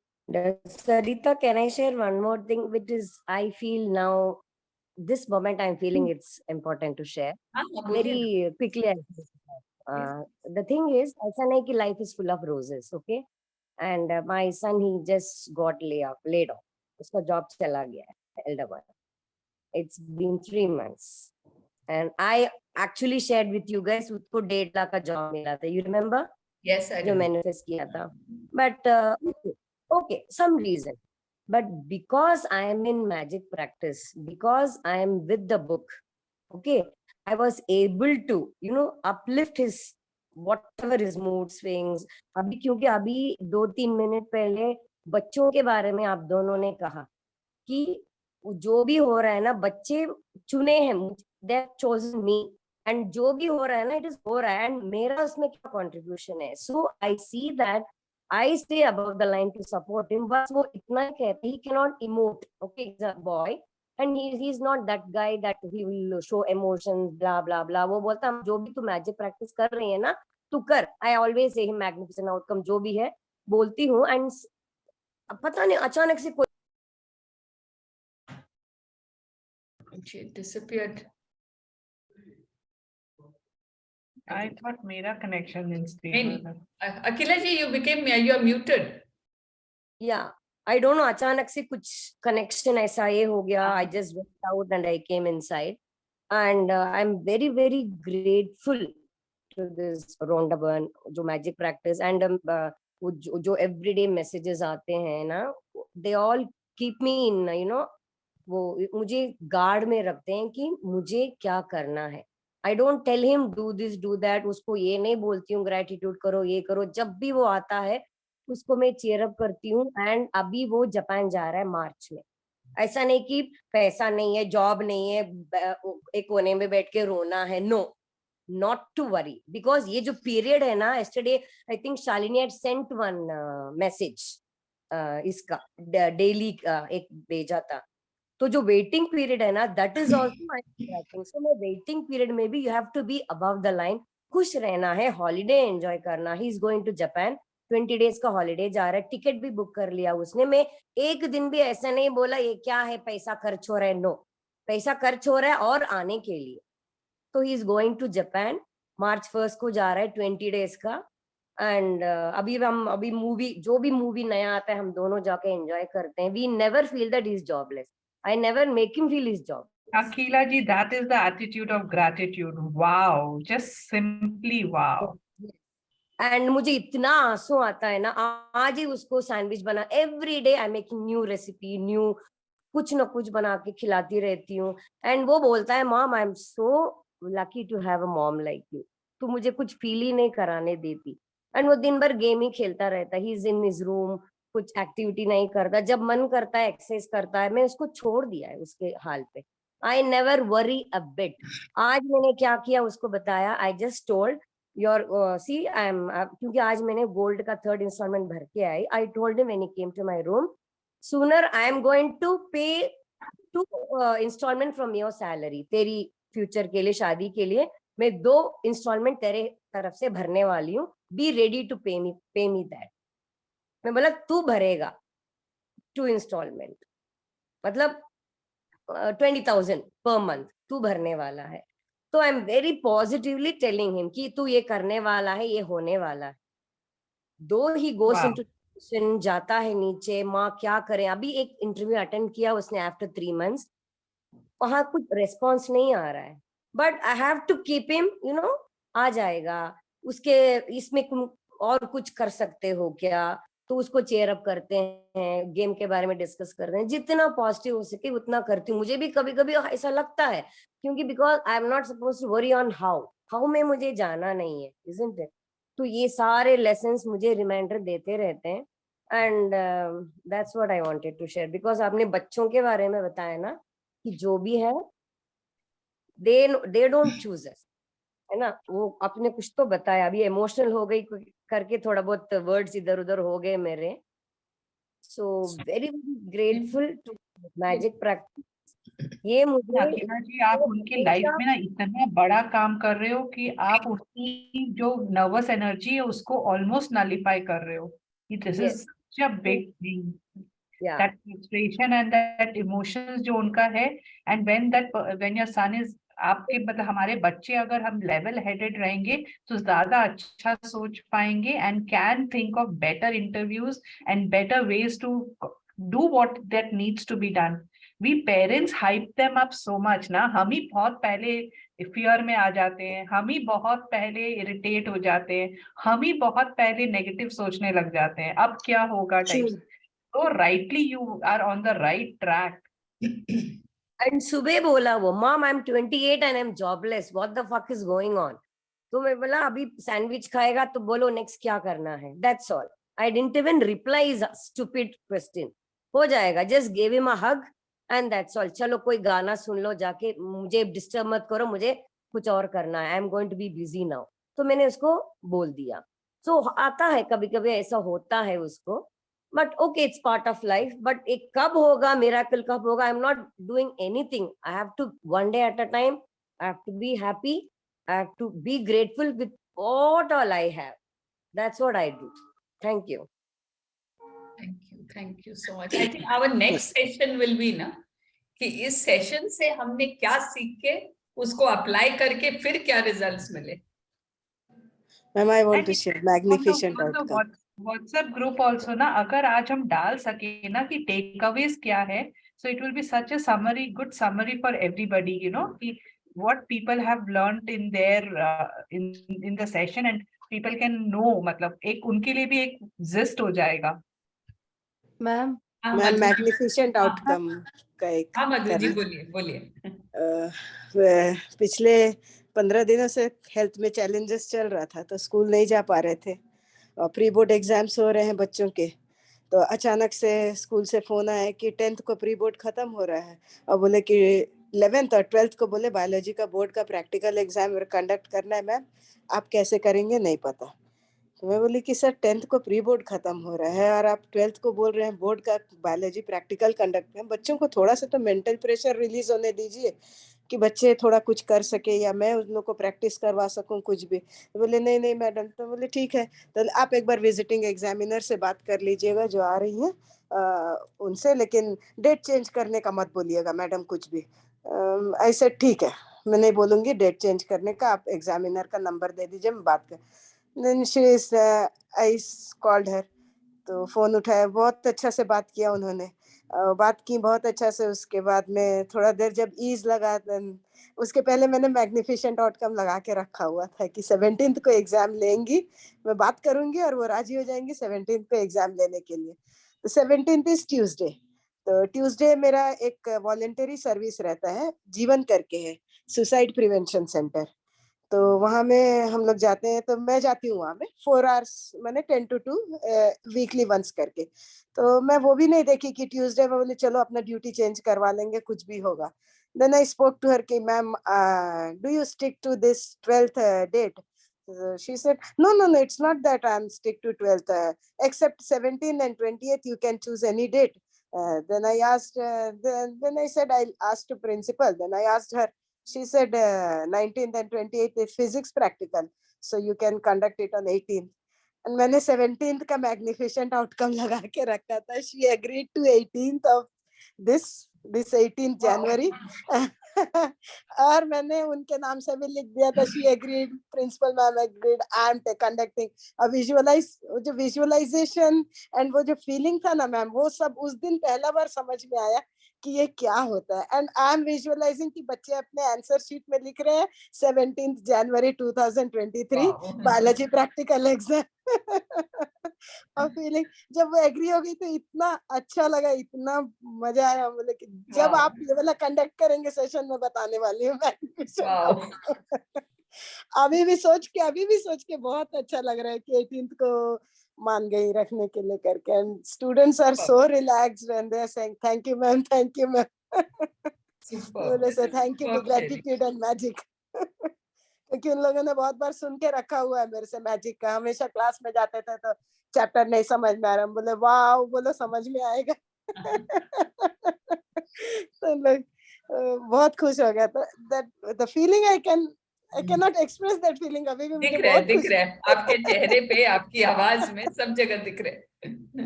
Sarita, can I share one more thing, which is I feel now, this moment I'm feeling it's important to share. Very quickly. The thing is, ऐसा नहीं कि life is full of roses, okay? And my son, he just got laid off. उसका job चला गया है, elder one. It's been 3 months. And I actually shared with you guys, उसको 1.5 लाख का job मिला था. You remember? Yes, I जो do. manifest किया था. But okay, some reason. But because I am in magic practice, because I am with the book, okay, I was able to, you know, uplift his whatever his mood swings. अभी क्योंकि अभी 2-3 minute पहले बच्चों के बारे में आप दोनों ने कहा कि जो भी हो रहा है ना, बच्चे चुने हैं, they have chosen me, and जो भी हो रहा है ना, it is हो रहा है, and मेरा उसमें क्या contribution है. So I see that I stay above the line to support him. बस वो इतना कहते, he cannot emote. Okay, he's a boy. And he's not that guy that he will show emotions, blah blah blah. वो बोलता है जो भी तू मैजिक प्रैक्टिस कर रही है ना, तू कर. I always say him magnificent outcome जो भी है बोलती हूँ. And पता नहीं अचानक से कोई She disappeared. I thought मेरा connection is नहीं, stable. Akila ji, you are muted. Yeah, I don't know, अचानक से कुछ connection ऐसा ये हो गया. I just went out and I came inside. And I'm very, very grateful to this Rhonda Byrne, जो magic practice, and जो everyday messages आते हैं ना, they all keep me in, you know, वो मुझे गार्ड में रखते हैं कि मुझे क्या करना है. I don't tell him do this, do that. उसको ये नहीं बोलती हूँ gratitude करो, ये करो. जब भी वो आता है उसको मैं cheer up करती हूँ. एंड अभी वो जापान जा रहा है मार्च में. ऐसा नहीं कि पैसा नहीं है, जॉब नहीं है, एक कोने में बैठ के रोना है. No, not to worry, because ये जो पीरियड है ना, yesterday I think Shalini had sent one message, इसका डेली एक भेजा था. तो जो वेटिंग पीरियड है ना, दैट इज ऑल्सो सो मैं वेटिंग पीरियड में भी you have to be above the line. खुश रहना है, हॉलीडे एंजॉय करना. He is going to Japan, 20 days का हॉलीडे जा रहा है. टिकट भी बुक कर लिया उसने. मैं एक दिन भी ऐसा नहीं बोला ये क्या है पैसा खर्च हो रहा है. नो, पैसा खर्च हो रहा है और आने के लिए. तो he is going to Japan, March 1 को जा रहा है, 20 डेज का. एंड अभी मूवी, जो भी मूवी नया आता है हम दोनों जाके एंजॉय करते हैं. We never feel that he is jobless. I never make him feel his job. Akila ji, that is the attitude of gratitude. Wow, just simply wow. And मुझे इतना आंसू आता है ना, आज ही उसको सैंडविच बना. Every day I making new recipe, new कुछ ना कुछ बना के खिलाती रहती हूँ. एंड वो बोलता है mom I am so lucky to have a mom like you. तू मुझे कुछ फील ही नहीं कराने देती. एंड वो दिन भर गेम ही खेलता रहता है. He is in his room, कुछ एक्टिविटी नहीं करता. जब मन करता है एक्सरसाइज करता है. मैं उसको छोड़ दिया है उसके हाल पे. I never worry a bit. आज मैंने क्या किया उसको बताया. I just told your see I am, क्योंकि आज मैंने गोल्ड का 3rd इंस्टॉलमेंट भर के आई. I told him when he came to my room, sooner I am going to pay 2 installment from your salary. तेरी फ्यूचर के लिए, शादी के लिए मैं 2 इंस्टॉलमेंट तेरे तरफ से भरने वाली हूँ. बी रेडी टू पे मी दैट. मैं बोला तू भरेगा 2 इंस्टॉलमेंट, मतलब 20,000 पर मंथ तू भरने वाला है. तो I am very positively telling him कि तू ये करने वाला है, ये होने वाला है. दो ही गोस इनटू जाता है नीचे. माँ क्या करें. अभी एक इंटरव्यू अटेंड किया उसने आफ्टर 3 months. वहां कुछ रेस्पॉन्स नहीं आ रहा है. But I have to keep him, you know, आ जाएगा. उसके इसमें और कुछ कर सकते हो क्या, तो उसको चेयर अप करते हैं, गेम के बारे में डिस्कस करते हैं. जितना पॉजिटिव हो सके उतना करती हूँ. मुझे भी कभी कभी ऐसा लगता है, क्योंकि because I am not suppose to worry on how में मुझे जाना नहीं है, इजंट इट. तो ये सारे लेसन्स मुझे रिमाइंडर देते रहते हैं. And that's what I wanted to share. Because आपने बच्चों के बारे में बताया ना, कि जो भी है दे डोंट चूज अस, है ना. वो आपने कुछ तो बताया. अभी इमोशनल हो गई करके थोड़ा बहुत वर्ड्स इधर उधर हो गए मेरे. So very grateful to magic practice. ये मुझे अकीना जी, आप उनकी लाइफ में ना इतना बड़ा काम कर रहे हो कि आप उसकी जो नर्वस एनर्जी है उसको ऑलमोस्ट नलिफाई कर रहे हो. This is such a big thing. yeah That frustration and that emotions जो उनका है, and when your son is आपके मतलब हमारे बच्चे अगर हम लेवल हेडेड रहेंगे तो ज्यादा अच्छा सोच पाएंगे and can think of better interviews and better ways to do what that needs to be done. We parents hype them up so much ना, हम ही बहुत पहले फियर में आ जाते हैं, हम ही बहुत पहले इरिटेट हो जाते हैं, हम ही बहुत पहले नेगेटिव सोचने लग जाते हैं, अब क्या होगा types. So rightly you are on the right track. and सुबह बोला वो, mom I M 28 and I'm jobless, what the fuck is going on? तो मैं बोला अभी सैंडविच खाएगा तो बोलो नेक्स्ट क्या करना है, that's all. I didn't even reply his stupid question. हो जाएगा, just gave him a hug and that's all. चलो कोई गाना सुन लो जाके, मुझे डिस्टर्ब मत करो, मुझे कुछ और करना है, I am going to be busy now. तो मैंने उसको बोल दिया. So आता है कभी कभी ऐसा होता है उसको, but okay, it's part of life. But एक कब होगा, miracle कब होगा? I'm not doing anything. I have to one day at a time. I have to be happy. I have to be grateful with what all I have. That's what I do. Thank you. Thank you so much. I think our next session will be ना कि इस session से हमने क्या सीख के उसको apply करके फिर क्या रिजल्ट्स मिले. Ma'am, I want to share magnificent outcome. WhatsApp group also ना, अगर आज हम डाल सके ना कि takeaways क्या है, so it will be such a summary, good summary for everybody, you know, कि what people have learned in their in the session and people can know, मतलब एक उनके लिए भी एक gist हो जाएगा. मैम मैम मैग्निफिसेंट आउटकम का एक मधु जी बोलिए. पिछले 15 दिनों से हेल्थ में चैलेंजेस चल रहा था, तो स्कूल नहीं जा पा रहे थे और प्री बोर्ड एग्जाम्स हो रहे हैं बच्चों के. तो अचानक से स्कूल से फोन आया कि 10th को प्री बोर्ड खत्म हो रहा है और बोले कि 11th और 12th को बोले बायोलॉजी का बोर्ड का प्रैक्टिकल एग्जाम कंडक्ट करना है मैम, आप कैसे करेंगे नहीं पता. तो मैं बोली कि सर 10th को प्री बोर्ड खत्म हो रहा है और आप 12th को बोल रहे हैं बोर्ड का बायोलॉजी प्रैक्टिकल कंडक्ट में, बच्चों को थोड़ा सा तो मेंटल प्रेशर रिलीज होने दीजिए कि बच्चे थोड़ा कुछ कर सके या मैं उन लोग को प्रैक्टिस करवा सकूं कुछ भी. तो बोले नहीं नहीं मैडम. तो बोले ठीक है, तो आप एक बार विजिटिंग एग्जामिनर से बात कर लीजिएगा जो आ रही हैं उनसे, लेकिन डेट चेंज करने का मत बोलिएगा मैडम कुछ भी. ऐसे ठीक है, मैं नहीं बोलूंगी डेट चेंज करने का, आप एग्जामिनर का नंबर दे दीजिए, मैं बात कर. Then I called her. तो फोन उठाया, बहुत अच्छा से बात किया उन्होंने, बात की बहुत अच्छा से. उसके बाद में थोड़ा देर जब ईज लगा, उसके पहले मैंने मैग्निफिसेंट आउटकम लगा के रखा हुआ था कि 17th को एग्जाम लेंगी, मैं बात करूंगी और वो राजी हो जाएंगी 17th को एग्जाम लेने के लिए. तो 17th इज ट्यूसडे. तो ट्यूसडे मेरा एक वॉलंटरी सर्विस रहता है, जीवन करके है, सुसाइड प्रिवेंशन सेंटर. तो वहां में हम लोग जाते हैं, तो मैं जाती हूँ वहां में 4 hours, मैंने 10 to 2 वीकली वंस करके. तो मैं वो भी नहीं देखी कि ट्यूसडे में बोले चलो अपना ड्यूटी चेंज करवा लेंगे, कुछ भी होगा. Then I spoke to her कि ma'am do you stick to this 12th date? She said no, it's not that I'm stick to 12th, except 17th and 20th you can choose any date. Then I asked, then I said I'll ask to principal. Then I asked her. She said 19th and 28th is physics practical, so you can conduct it on 18th. And मैंने 17th का magnificent outcome लगा के रखा था. She agreed to 18th of this 18th January. और मैंने उनके नाम से भी लिख दिया था. She agreed, principal ma'am agreed, I am conducting. जो visualization and वो जो feeling था ना मैम, वो सब उस दिन पहला बार समझ में आया कि ये क्या होता है. एंड आई एम विजुअलाइजिंग कि बच्चे अपने आंसर शीट में लिख रहे हैं 17th January 2023 biology practical exam. और फीलिंग जब वो एग्री हो गई तो इतना अच्छा लगा, इतना मजा आया. बोले कि जब आप ये वाला कंडक्ट करेंगे सेशन में बताने वाली हूँ मैं. अभी भी सोच के बहुत अच्छा लग रहा है कि 18th को मान गई रखने के लिए करके. And students are so relaxed and they are saying thank you ma'am, thank you ma'am. बोले से thank you to gratitude and magic. क्योंकि उन लोगों ने बहुत बार सुन के रखा हुआ है मेरे से मैजिक का. हमेशा क्लास में जाते थे तो चैप्टर नहीं समझ में आ रहा, बोले वाह, बोलो समझ में आएगा। तो लोग बहुत खुश हो गया। तो that the feeling I cannot express that feeling। अभी भी मुझे बहुत दिख खुशी रहा है आपके चेहरे पे, आपकी आवाज में, सब जगह दिख रहे हैं।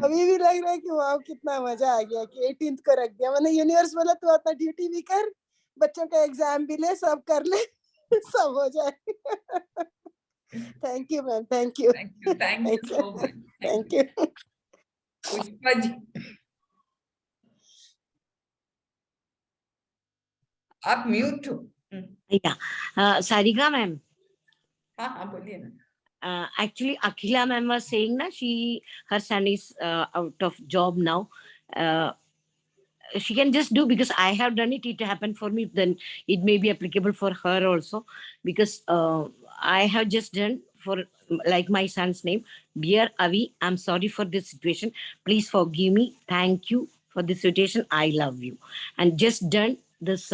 अभी भी लग रहा है कि वाह कितना मजा आ गया कि 18th को रख दिया। मैंने यूनिवर्स बोला तू अपना ड्यूटी भी कर, बच्चों का एग्जाम भी ले, सब कर ले, सब हो जाए। Thank you ma'am, thank you so much. Thank you. Pushpa ji, आप म्यूट हो। सारिका मैम, हाँ बोलिए ना। Actually Akhila ma'am was saying na, her son is out of job now. She can just do, because I have done it, it happened for me, then it may be applicable for her also, because I have just done for like my son's name, dear Avi, I'm sorry for this situation, please forgive me, thank you for this situation, I love you, and just done this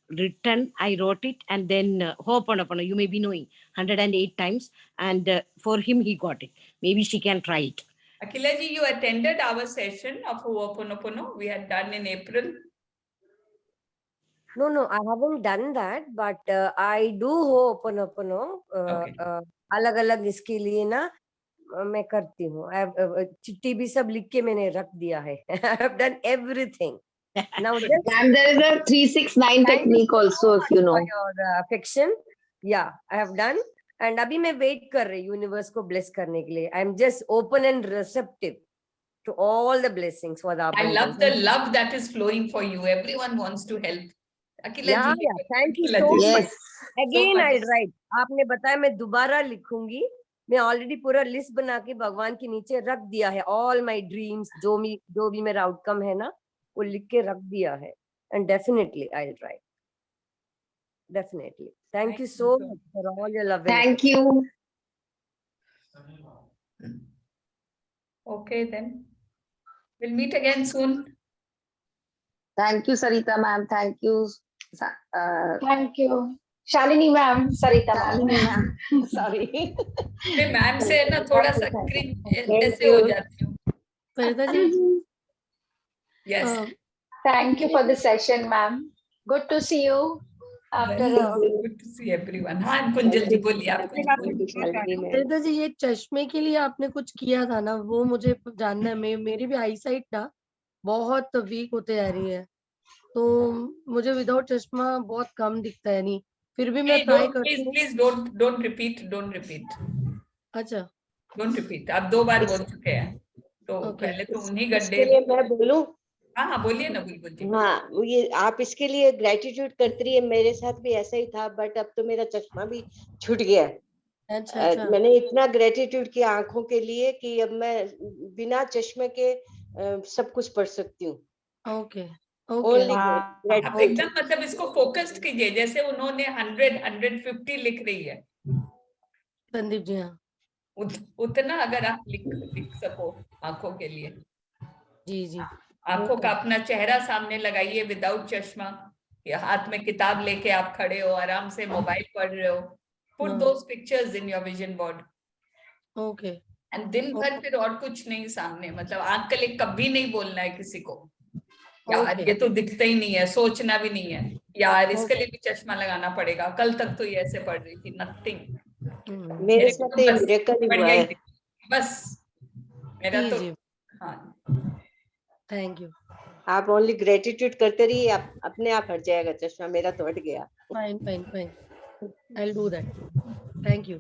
written, I wrote it, and then Ho'oponopono, you may be knowing 108 times, and for him he got it. Maybe she can try it. Akhila ji, you attended our session of Ho'oponopono we had done in April. No, I haven't done that, but I do Ho'oponopono. Okay. अलग-अलग इसके लिए ना मैं करती हूँ। चिट्ठी भी सब लिख के मैंने रख दिया है। I have done everything. Now just And there is a 369 technique also, if you know. For your affection, yeah, I have done. And अभी मैं wait कर रही हूँ यूनिवर्स को bless करने के लिए. I am just open and receptive to all the blessings for the I love abundance. the love that is flowing for you. Everyone wants to help. Akhila Yeah, ji, thank you Akhila so ji, much. Yes. Again, much. I'll write. आपने बताया मैं दोबारा लिखूंगी. मैं already पूरा list बना के भगवान के नीचे रख दिया है. All my dreams, जो भी मेरा आउटकम है ना, वो लिख के रख दिया है. And definitely I'll try. Definitely. Thank you so much for all your love. Thank you. Okay, then we'll meet again soon. Thank you, Sarita ma'am. Thank you. Thank you. Shalini ma'am, Sarita Shalini ma'am. ma'am. Sorry. मैं ma'am से ना थोड़ा सा ऐसे हो जाती हूँ. Sarita ji, Yes. Thank you for the session, ma'am. Good to see you after Good to see everyone. हाँ कुंजल जी बोलिए आप. सरिता जी, ये चश्मे के लिए आपने कुछ किया था ना, वो मुझे जानना है। मेरी भी आई साइट ना बहुत वीक होते जा रही है, तो मुझे विदाउट चश्मा बहुत कम दिखता है। नहीं, फिर भी मैं ट्राई करती हूँ। Please don't repeat. अच्छा, Don't repeat. आप 2 बार बोल चुके हैं, तो पहले तो उन्हीं गड्ढे. इसके लिए मैं बोलूं? हाँ बोलिए ना, बोलिए. हाँ, ये आप इसके लिए ग्रेटिट्यूड करती रहिए। मेरे साथ भी ऐसा ही था, बट अब तो मेरा चश्मा भी छूट गया। अच्छा। मैंने इतना ग्रेटिट्यूड किया आंखों के लिए कि अब मैं बिना चश्मे के सब कुछ पढ़ सकती हूँ। ओके। एकदम मतलब इसको फोकस्ड कीजिए, जैसे उन्होंने 100-150 लिख रही है संदीप जी। हाँ, उतना अगर आप लिख सको आंखों के लिए। जी। आंखों का अपना चेहरा सामने लगाइए विदाउट चश्मा, या हाथ में किताब लेके आप खड़े हो, आराम से मोबाइल पढ़ रहे हो. Put those pictures in your vision board. Okay. And दिन भर फिर और कुछ नहीं सामने, मतलब आंख के लिए कभी नहीं बोलना है किसी को यार ये तो दिखता ही नहीं है, सोचना भी नहीं है यार इसके लिए भी चश्मा लगाना पड़ेगा, कल तक तो ये ऐसे पढ़ रही थी. नथिंग. मेरे साथ तो मिरेकल हुआ है बस मेरा तो. हाँ, थैंक यू। आप ओनली ग्रेटिट्यूड करते रहिए, आप अपने आप हट जाएगा चश्मा। मेरा तो हट गया। Fine. I will do that. Thank you.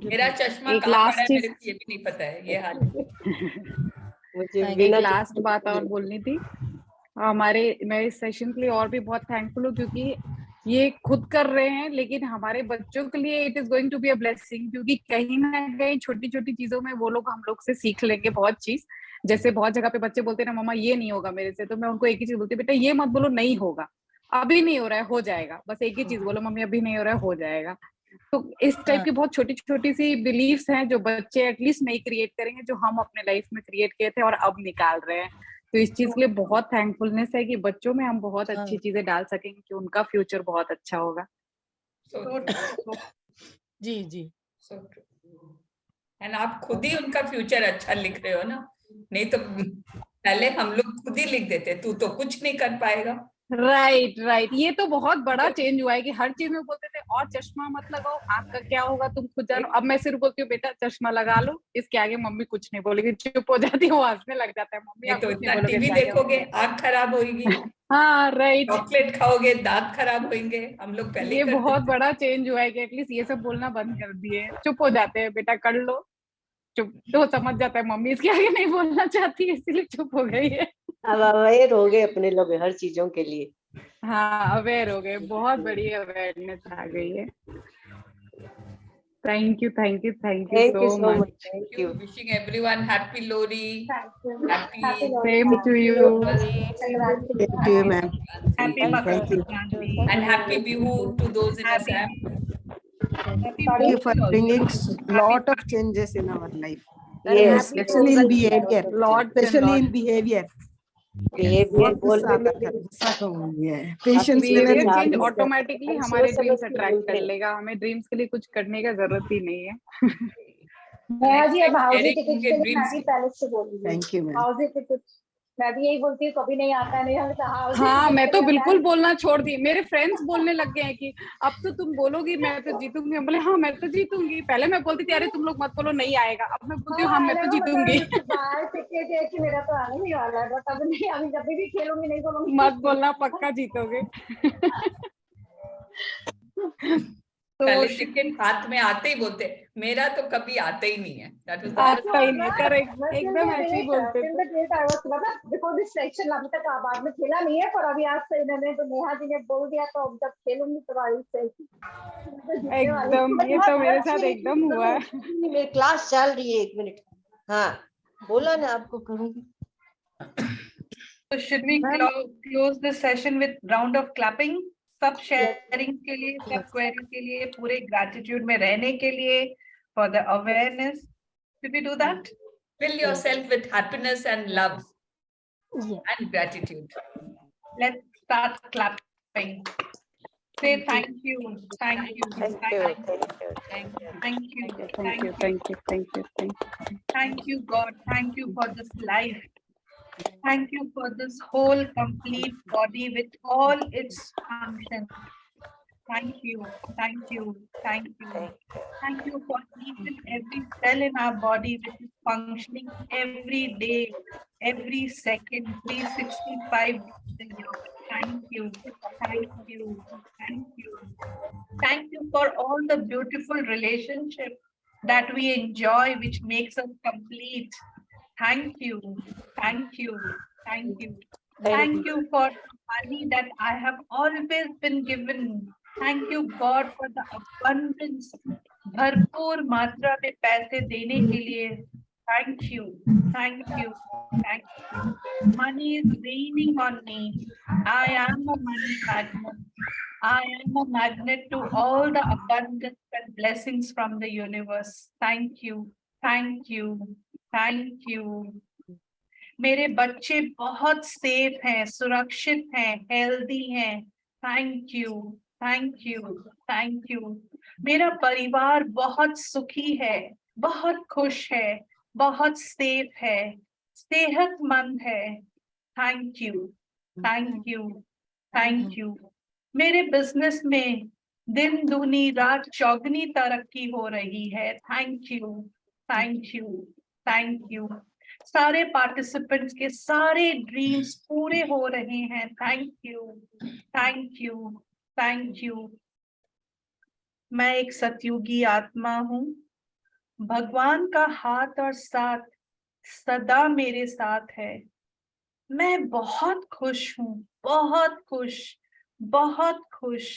मेरा चश्मा कहाँ पड़ा है मेरे को ये भी नहीं पता है, ये हाल मुझे एक लास्ट बात और बोलनी थी। मैं इस सेशन के लिए और भी बहुत थैंकफुल हूँ, क्योंकि ये खुद कर रहे हैं, लेकिन हमारे बच्चों के लिए it is going to be a blessing, क्योंकि कहीं ना कहीं छोटी छोटी चीजों में वो लोग हम लोग से सीख लेंगे बहुत चीज। जैसे बहुत जगह पे बच्चे बोलते हैं ना, मम्मा ये नहीं होगा मेरे से, तो मैं उनको एक ही चीज बोलती हूँ, बेटा ये मत बोलो नहीं होगा, अभी नहीं हो रहा है, हो जाएगा। बस एक ही चीज बोलो, मम्मी अभी नहीं हो रहा है, हो जाएगा। तो इस टाइप की बहुत छोटी छोटी सी बिलीफ्स हैं जो बच्चे एटलीस्ट नहीं क्रिएट करेंगे, जो हम अपने लाइफ में क्रिएट किए थे और अब निकाल रहे हैं। तो इस चीज के लिए बहुत थैंकफुलनेस है कि बच्चों में हम बहुत अच्छी चीजें डाल सकेंगे, कि उनका फ्यूचर बहुत अच्छा होगा। जी। एंड आप खुद ही उनका फ्यूचर अच्छा लिख रहे हो ना, नहीं तो पहले हम लोग खुद ही लिख देते, तू तो कुछ नहीं कर पाएगा। राइट, ये तो बहुत बड़ा चेंज हुआ है कि हर चीज में बोलते थे और चश्मा मत लगाओ, आपका क्या होगा तुम खुद जानो। अब मैं सिर्फ बोलती हूँ बेटा चश्मा लगा लो, इसके आगे मम्मी कुछ नहीं बोलेगी, चुप हो जाती हूँ, हंसने लग जाता है, मम्मी ये आप तो कुछ इतना नहीं बोलोगे टीवी इसके आगे देखोगे आंख खराब होगी, हाँ राइट, चॉकलेट खाओगे दांत खराब होंगे, हम लोग पहले ये ही कर बहुत देते। बड़ा चेंज हुआ है कि एटलीस्ट ये सब बोलना बंद कर दिए, चुप हो जाते हैं, बेटा कर लो, चुप। तो समझ जाता है मम्मी इसके आगे नहीं बोलना चाहती है, इसीलिए चुप हो गई है। अब अवेयर हो गए अपने लोग हर चीजों के लिए। हाँ अवेयर हो गए, बहुत बड़ी अवेयरनेस आ गई है। Thank you so much. Thank you. Wishing everyone happy Lori, happy Same to you. Thank you, ma'am. Happy Thank Makar you. Sankranti. and happy Bihu to those in Happy Assam. Thank you for bringing lot of changes in our life. Yes, Especially in behavior. Lots and Especially in lots. behavior. Behaviour बहुत गुस्सा बोलने आता में था, भी गुस्सा कम हो गया है। Patience behaviour level change increase कर- ऑटोमेटिकली हम हमारे सोच ड्रीम्स समझ के अट्रैक्ट कर बोलते हैं। लेगा, हमें ड्रीम्स के लिए कुछ करने का जरूरत ही नहीं है। नेहा जी, अब हाउसी sharing टिकट उनके के लिए मैं dreams भी पहले से बोल रही हूँ। Thank you, ma'am. हाउसी टिकट मैं भी यही बोलती हूँ, कभी नहीं आता है, नहीं हमें तो हाउसी हाँ टिकट मैं के तो लिए बिल्कुल बोलना छोड़ दी, मेरे फ्रेंड्स बोलने लग गए हैं कि अब तो तुम बोलोगी मैं तो जीतूंगी, हम बोले हाँ मैं तो जीतूंगी। पहले मैं बोलती थी अरे तुम लोग मत बोलो नहीं आएगा, अब मैं बोलती हूँ हाँ मैं तो जीतूंगी। बाहर टिकट है कि मेरा तो आने नहीं वाला है, बट अब नहीं, अभी जब भी खेलूंगी नहीं बोलूंगी। मत बोलना, पक्का जीतोगे। पहले तो टिकट हाथ में आते ही बोलते मेरा तो कभी आता ही नहीं है। That was the आता ही नहीं, Right. करेक्ट, But till एकदम the ऐसे ही date, बोलते till थे। the date I was मतलब because this section अभी तक बाद में खेला नहीं है, पर अभी आज से इन्होंने तो नेहा जी ने बोल दिया, तो अब जब खेलूंगी तो आई से एकदम, ये तो मेरे साथ एकदम हुआ है। मेरी क्लास चल रही है, एक मिनट। हाँ बोला ना आपको करूंगी। So should we close this session with round of clapping? सब sharing के लिए, सब query के लिए, पूरे gratitude में रहने के लिए, for the awareness. Should we do that? Fill yourself with happiness and love and gratitude. Let's start clapping. Say thank you, thank you, thank you, thank you, thank you, God, thank you for this life. Thank you for this whole complete body with all its functions. Thank you, thank you, thank you. Thank you for each and every cell in our body which is functioning every day, every second, 365 days a year. Thank you, thank you, thank you. Thank you for all the beautiful relationships that we enjoy, which makes us complete. Thank you, thank you, thank you. Thank you for money that I have always been given. Thank you, God, for the abundance. भरपूर मात्रा में पैसे देने के लिए. Thank you, thank you, thank you. Money is raining on me. I am a money magnet. I am a magnet to all the abundance and blessings from the universe. Thank you, thank you, thank you. मेरे बच्चे बहुत safe हैं, सुरक्षित हैं, healthy हैं. Thank you, thank you, thank you. मेरा परिवार बहुत सुखी है, बहुत खुश है, बहुत सेफ है, सेहतमंद है. Thank you, thank you, thank you. मेरे बिजनेस में दिन दुनी रात चौगनी तरक्की हो रही है. Thank you, thank you, thank you. सारे पार्टिसिपेंट्स के सारे ड्रीम्स पूरे हो रहे हैं. Thank you, thank you, thank you. मैं एक सतयुगी आत्मा हूँ. भगवान का हाथ और साथ सदा मेरे साथ है. मैं बहुत खुश हूँ, बहुत खुश, बहुत खुश.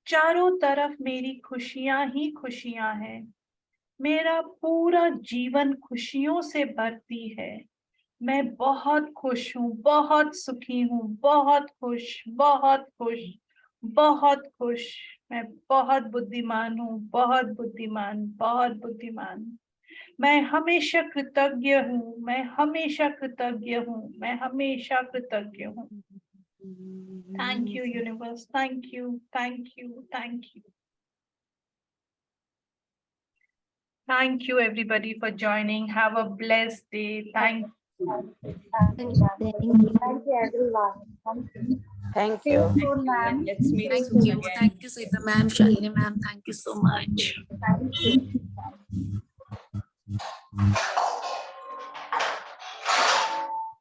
चारों तरफ मेरी खुशियां ही खुशियां हैं. मेरा पूरा जीवन खुशियों से भरती है. मैं बहुत खुश हूँ, बहुत सुखी हूँ, बहुत खुश, बहुत खुश, बहुत खुश. मैं बहुत बुद्धिमान हूँ, बहुत बुद्धिमान, बहुत बुद्धिमान. मैं हमेशा कृतज्ञ हूँ, मैं हमेशा कृतज्ञ हूँ, मैं हमेशा कृतज्ञ हूँ. Thank you universe, thank you, thank you, thank you. Thank you everybody for joining. Have a blessed day. Thank you. Thank you everyone. Thank See you you. soon, ma'am. Let's meet Thank soon you. again. Thank you, Sita ma'am, Shalini ma'am. Thank you so much. Thank you.